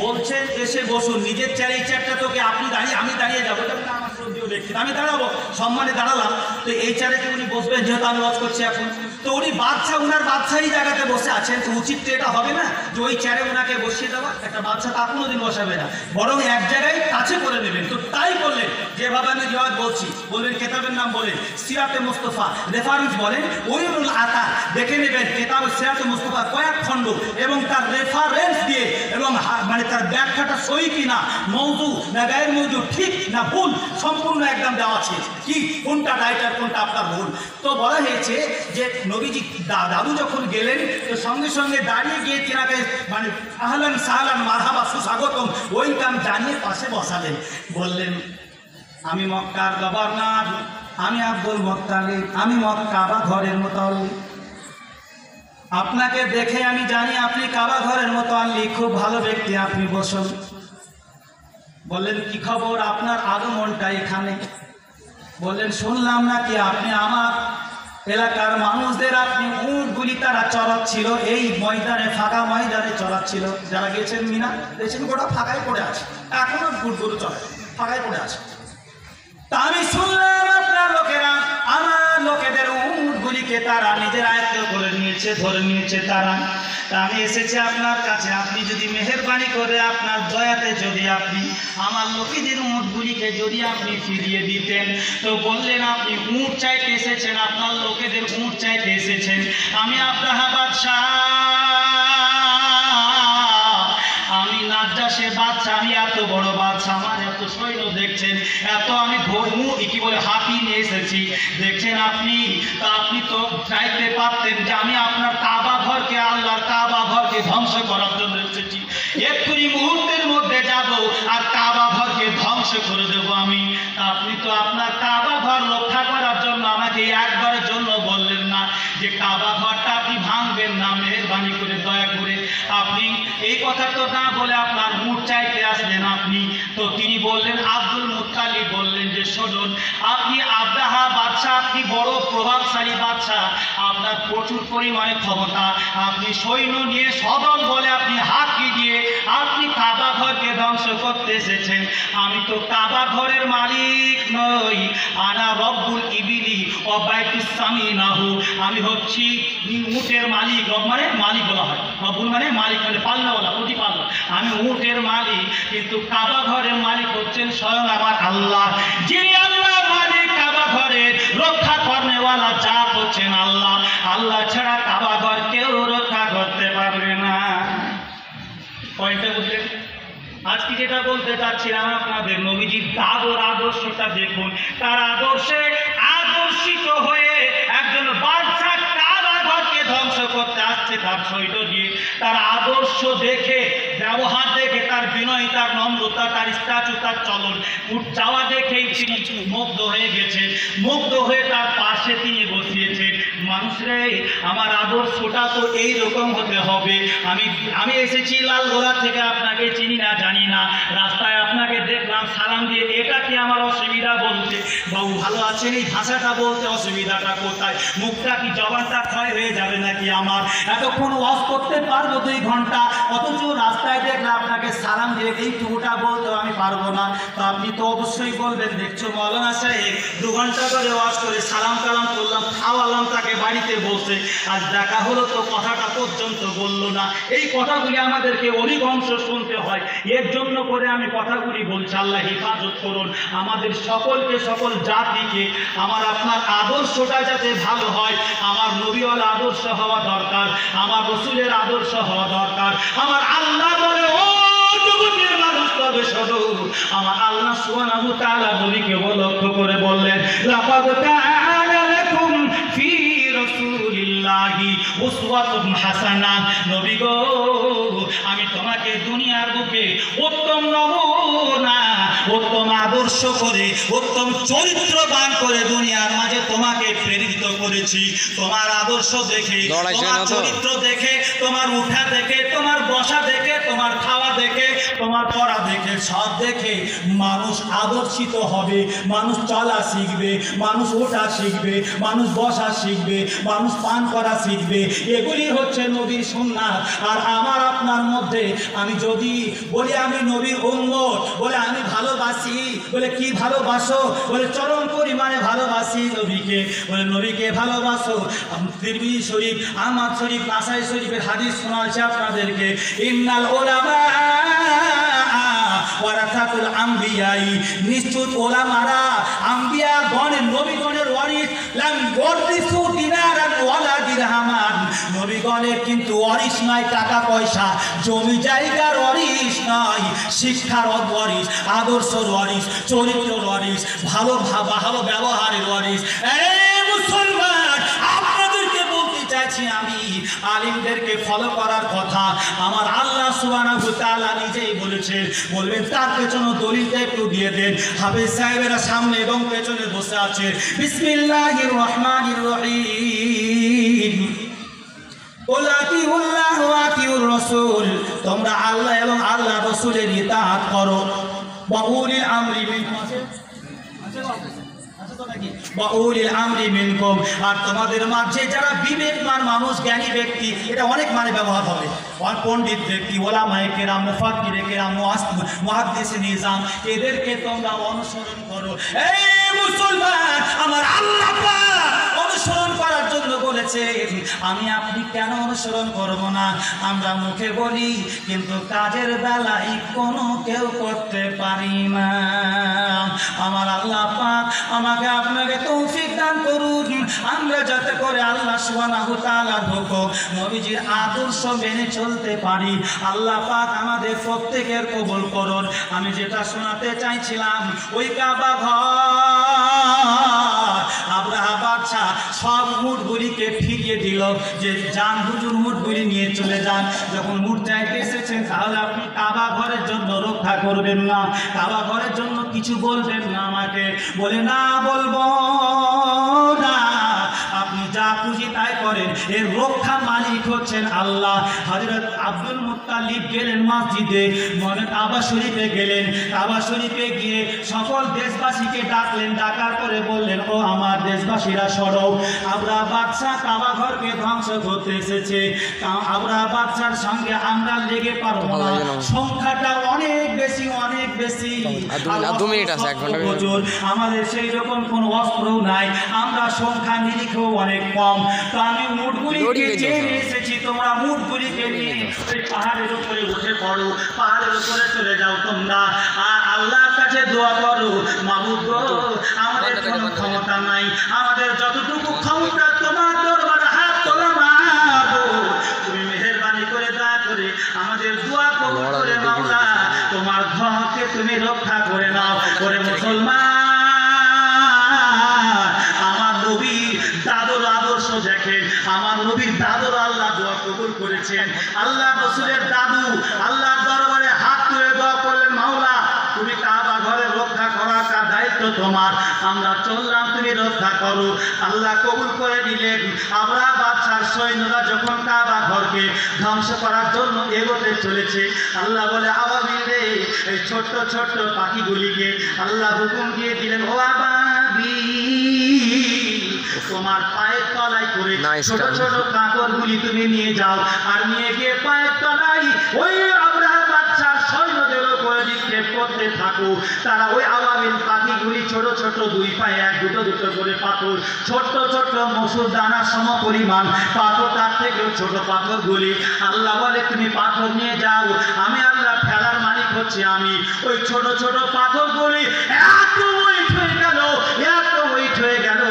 বলছেন, এসে বসুন, নিজের চেয়ারে, এই চেয়ারটা তোকে আপনি দাঁড়িয়ে, আমি দাঁড়িয়ে যাবো, আমার শ্রদ্ধেয় ব্যক্তি, আমি দাঁড়াবো, সম্মানে দাঁড়ালাম। তো এই চেয়ারে উনি বসবেন, যেহেতু আমি লজ করছি এখন। তো উনি বাদশাহ, উনার বাদশাহী জায়গাতে বসে আছেন, তো উচিত তো এটা হবে না যে ওই চেয়ারে ওনাকে বসিয়ে দেওয়া। একটা বাদশাহ তা কোনোদিন বসাবে না, বরং এক জায়গায় কাছে করে নেবেন। তো তাই করলেন, যেভাবে আমি রিওয়াজ বলছি, বলবেন কেতাবের নাম বলেন সিরাতে মুস্তাফা, রেফারেন্স বলেন ওইরুল আতা, দেখে নেবেন কেতাব সিরাতে মুস্তাফা কয়েক খণ্ড এবং তার রেফারেন্স দিয়ে এবং মানে তার ব্যাখ্যাটা সহি কিনা, মওযু না গায়ের মওযু, ঠিক না ভুল, সম্পূর্ণ একদম দেওয়া আছে কি কোনটা রাইট আর কোনটা আপনার ভুল। তো বলা হয়েছে যে নবীজি দাদু যখন গেলেন, তো সঙ্গে সঙ্গে দাঁড়িয়ে গিয়ে তিনাকে মানে আহলান সাহলান মারহাবা, সুস্বাগতম, ওয়েলকাম জানিয়ে পাশে বসালেন। বললেন, আমি মক্কার গভর্নর, আমি আব্দুল মুত্তালিব, আমি কাবা ঘরের মুতাল্লি। আপনাকে দেখে আমি জানি আপনি কাবা ঘরের মুতাল্লি, খুব ভালো ব্যক্তি, আপনি বসুন। বললেন, কি খবর আপনার আগমনটা এখানে? বললেন, শুনলাম নাকি আপনি আমার এলাকার মানুষদের আপনি উটগুলি তারা চড়াচ্ছিল, এই ময়দানে, ফাঁকা ময়দানে চড়াচ্ছিল। যারা গেছেন মিনা দেখছেন গোটা ফাঁকায় পড়ে আছে, এখনো উটগুলো চড়ে ফাঁকায় পড়ে আছে। তা আমি শুনলাম আপনার লোকেরা আমার লোকেদের উটগুলিকে তারা নিজের আয়ত্ত করে নিয়েছে, ধরে নিয়েছে তারা। তা আমি এসেছি আপনার কাছে, আপনি যদি মেহেরবানি করে আপনার দয়াতে যদি আপনি আমার লোকেদের উটগুলিকে যদি আপনি ফিরিয়ে দিতেন। তো বললেন, আপনি উট চাইতে এসেছেন, আপনার লোকেদের উট চাইতে এসেছেন। আমি আব্রাহা বাদশাহ, আমি নাজ্জাশের বাদশা, আমি এত বড় বাদশা, আমার এত সৈন্য দেখছেন, এত আমি কি বলে হাতি নিয়ে এসেছি দেখছেন আপনি। তা আপনি তো চাইতে পারতেন যে আমি আপনার কাবা ঘরকে, আল্লাহর কাবা ঘরকে ধ্বংস করার জন্য এসেছি, এক্ষুনি মুহূর্তের মধ্যে যাব আর কাবা ঘরকে ধ্বংস করে দেবো আমি। তা আপনি তো আপনার কাবা ঘর রক্ষা করার জন্য আমাকে একবারের জন্য বললেন না যে কাবা ঘরটা আপনি ভাঙবেন না, মেহেরবানি করে দয়া করে আপনি এই কথা তো না বলে আপনার উট চাইতে আসলেন আপনি। তো তিনি বললেন, আব্দুল মুত্তালিব বললেন যে শুনুন, আপনি আব্রাহা বাদশাহ, আপনি বড় প্রভাবশালী বাদশাহ, আপনার প্রচুর পরিমাণে ক্ষমতা, আপনি সৈন্য নিয়ে সদল বলে আপনি হাতি দিয়ে আপনি কাবা ঘরকে ধ্বংস করতে এসেছেন। আমি তো কাবা ঘরের মালিক নই, আনা রব্বুল ইবিলি ও বাইতুস সামিনাহু, আমি হচ্ছি উটের মালিক। রব মানে মালিক বলা হয়, রব্বুল মানে মালিক, মানে পাল্লাওয়ালা, প্রতিপালক। আমি উটের মালিক, কিন্তু কাবা ঘরের মালিক হচ্ছেন স্বয়ং আমার আল্লাহ, যিনি আল্লাহ মালিক, কাবা ঘরের রক্ষা করনেওয়ালা জাত হচ্ছেন আল্লাহ। আল্লাহ ছাড়া কাবা ঘর কেউ রক্ষা করতে পারবে না। পয়েন্টটা বুঝলেন? আজকে যেটা বলতে চাচ্ছিলাম আপনাদের, নবীজির দাদুর আদর্শটা দেখুন। তার আদর্শে আদর্শিত হয়ে একজন বাদশা কাবা ঘরকে ধ্বংস করতে আসছে তার সৈন্য দিয়ে। তার আদর্শ দেখে, ব্যবহার দেখে, তার বিনয়, তার নম্রতা, তার স্ট্যাচু, তার চলন, উঠ যাওয়া দেখেই তিনি মুগ্ধ হয়ে গেছেন। মুগ্ধ হয়ে তার পাশে তিনি বসিয়েছেন। মানুষরে, আমার আদর্শটা তো এইরকম হতে হবে। আমি এসেছি লালগোলা থেকে, আপনাকে চিনি না, জানি না, রাস্তায় আপনাকে দেখলাম, সালাম দিয়ে এটা কি আমার অসুবিধা বলতে? বাবু ভালো আছেন, এই ভাষাটা বলতে অসুবিধাটা কোথায়? মুখটা কি জবানটা ক্ষয় হয়ে যাবে নাকি আমার? এতক্ষণ ওয়াজ করতে পারবো 2 ঘন্টা, অথচ রাস্তায় দেখলে আপনাকে সালাম দিয়ে এইটুকুটা বলতে আমি পারবো না। তো আপনি তো অবশ্যই বলবেন, দেখছো মৌলানা সাহেব 2 ঘন্টা করে ওয়াজ করে সালাম কালাম করলাম, খাওয়ালাম তাকে বাড়িতে বসে, আজ দেখা হলো তো কথাটা পর্যন্ত বললো না। এই কথাগুলি আমাদেরকে অধিকাংশ শুনতে হয়। এর জন্য করে আমি কথাগুলি বলছি, আল্লাহ হেফাজত করুন আমাদের সকলকে, সকল জাতিকে। আমার আপনার আদর্শটা যাতে ভালো হয়, আমার নবীওয়ালা আদর্শ হওয়া দরকার, আমার রসুলের আদর্শ হওয়া দরকার। আমার আল্লাহ বলে, ও জগতের মানুষ তবে শোনো, আমার আল্লাহ সুবহানাহু ওয়া তাআলা নবীকে লক্ষ্য করে বললেন, লাকাদ কানা লাকুম ফি রাসূলিল্লাহি উসওয়াতুন হাসানাহ। নবী গো, আমি তোমাকে দুনিয়ার বুকে উত্তম নমুনা, উত্তম আদর্শ করে, উত্তম চরিত্রবান করে দুনিয়ার মাঝে তোমাকে প্রেরিত করেছি। তোমার আদর্শ দেখে, তোমার চরিত্র দেখে, তোমার উঠা দেখে, তোমার বসা দেখে, তোমার খাওয়া দেখে, তোমার পড়া দেখে, সব দেখে মানুষ আদর্শিত হবে, মানুষ চলা শিখবে, মানুষ ওঠা শিখবে, মানুষ বসা শিখবে, মানুষ পান করা শিখবে। এগুলি হচ্ছে নবীর সুন্নাত। আর আমার আপনার মধ্যে আমি যদি বলি আমি নবীর উম্মত, বলে আমি ভালোবাসি, বলে কি ভালোবাসো, বলে চরম পরিমাণে ভালোবাসি নবীকে, বলে নবীকে ভালোবাসো। তিরমিজি শরীফ, আহমদ শরীফ, নাসাই শরীফের হাদিস শোনাচ্ছে আপনাদেরকে, ইন্নাল উলামা ওয়ারাসাতুল আম্বিয়াই, নিশ্চয় ওলামারা আম্বিয়া গণের, নবীগণের ওয়ারিস, লাম ওয়ারিসু দিনারান ওয়ালা দিরহামান। নবীগণের কিন্তু ওয়ারিস নয় টাকা পয়সা, জমি জায়গার ওয়ারিস নয়, শিক্ষার ওয়ারিস, আদর্শের ওয়ারিস, চরিত্রের ওয়ারিস, ভালো ব্যবহারের ওয়ারিস। এই মুসলমান, আপনাদেরকে বলতে চাইছি আমি, আলিমদেরকে ফলো করার কথা আমার আল্লাহ সুবহানাহু ওয়া তাআলা নিজেই বলেছেন। বলবেন তার পেছনে দলিলটা একটু দিয়ে দেন। হাফেজ সাহেবেরা সামনে এবং পেছনে বসে আছে। বিসমিল্লাহির রহমানির রহিম, কুল আতিউল্লাহ ওয়া আতিউর রাসূল, তোমরা আল্লাহ এবং আল্লাহ রাসূলের ইতাআত করো। ওয়া উলিল আমরি মিনকুম, আর তোমাদের মাঝে যারা বিবেকমান মানুষ, জ্ঞানী ব্যক্তি, এটা অনেক মানে ব্যবহার হবে, পণ্ডিত ব্যক্তি, ওলামায়ে কেরাম, মুফাক্কিরে কেরাম, মুহাদ্দিসে নিজাম, এদেরকে তোমরা অনুসরণ করো। এই মুসলমান, আমার আল্লাহ পাক অনুসরণ করার জন্য বলেছে। আমি আপনি কেন অনুসরণ করব না? আমরা মুখে বলি কিন্তু কাজের বেলায় কোনো কেউ করতে পারি না। আমার আল্লাহ পাক আমাকে আপনাকে তৌফিক দান করুন, আমরা যাতে করে আল্লাহ সুবহানাহু ওয়া তাআলার হুকুম, নবীজির আদর্শ মেনে চলতে পারি। আল্লাহ পাক আমাদের প্রত্যেকের কবুল করুন। আমি যেটা শোনাতে চাইছিলাম, ওই কাবা ঘর আব্রাহা বাদশাহ সব উটগুলিকে ফিরিয়ে দিল, যে যান হুজুর উটগুলি নিয়ে চলে যান। যখন উট চাইতে এসেছেন, তাহলে আপনি কাবা ঘরের জন্য রক্ষা করবেন না, কাবা ঘরের জন্য কিছু বলবেন না আমাকে? বলে না, বলবো না, আপনি যা খুশি তাই করেন, এর রক্ষা মালিক হচ্ছেন আল্লাহ। হযরত আব্দুল মুত্তালিব গেলেন মসজিদে, কাবা শরীফে গেলেন, কাবা শরীফে গিয়ে সকল দেশবাসীকে ডাকলেন, ডাকার পরে বললেন, ও আমার দেশবাসীরা সরব, আব্রাহা বাদশাহ কাবা ঘরকে ধ্বংস করতে এসেছে। আব্রাহা বাদশার সঙ্গে আমরা লেগে পারবো না, সংখ্যাটা অনেক বেশি, অনেক বেশি, আমাদের সেই রকম কোনো অস্ত্রও নাই, আমরা সংখ্যা নিরিখেও অনেক কম। তো আমি উটগুলিকে নিয়ে এসেছি, তোমরা উটগুলিকে নিয়ে পাহাড়ের উপরে উঠে পড়ো, পাহাড়ের উপরে চলে যাও তোমরা, আর আল্লাহর কাছে দোয়া করো, মাবুদ গো, আমাদের কোনো ক্ষমতা নাই, আমাদের যতটুকু ক্ষমতা তোমার দরবারে হাত তোলা মাবুদ, তুমি মেহেরবানি করে দয়া করে আমাদের দোয়া কবুল করে মাওলা, তোমার ঘরকে তুমি রক্ষা করে নাও। করে মুসলমান, আমার নবী দাদুর আদর্শ দেখেন, আমার নবীর দাদুর আল্লাহ দোয়া কবুল করেছেন। আল্লাহ রাসূলের দাদু আল্লাহর দরবারে হাত তুলে দোয়া করলেন, মাওলা তুমি কাবা ঘরে রক্ষা করার দায়িত্ব তোমার, আমরা চললাম, তুমি রক্ষা করো। আল্লাহ কবুল করে নিলেন। আব্রাহা বাদশার সৈন্যরা যখন কাবা ঘরকে ধ্বংস করার জন্য এগোতে চলেছে, আল্লাহ বলে, আবাবিল রে, এই ছোট্ট ছোট্ট পাখিগুলিকে আল্লাহ হুকুম দিয়ে দিলেন, ও আবাবিল, তোমার পায়ের তলায় করে ছোট ছোট কাঁকড়গুলি তুমি নিয়ে যাও, আর নিয়ে গিয়ে পায়ের তলায় ওই আব্রাহা বাদশার সৈন্যদের উপরে নিক্ষেপ করতে থাকো। তারা ওই আবাবিল পাখিগুলি ছোট ছোট দুই পায়ে এক দুটো দুটো করে পাথর, ছোট্ট ছোট্ট মসুর দানা সম পরিমাণ পাথর, তার থেকেও ছোট পাথরগুলি। আল্লাহ বলে তুমি পাথর নিয়ে যাও, আমি আল্লাহ ফেলার মালিক হচ্ছে আমি। ওই ছোট ছোট পাথরগুলি এত ওয়েট হয়ে গেল, এত ওয়েট হয়ে গেল।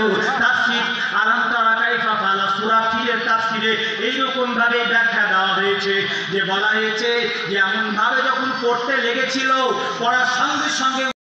তাফসীর আলাম তারা কাইফা ফালা সূরা ফিরের তাফসীরে এইরকম ভাবে ব্যাখ্যা দেওয়া হয়েছে, যে বলা হয়েছে যে এমন ভাবে যখন পড়তে লেগেছিল, পড়ার সঙ্গে সঙ্গে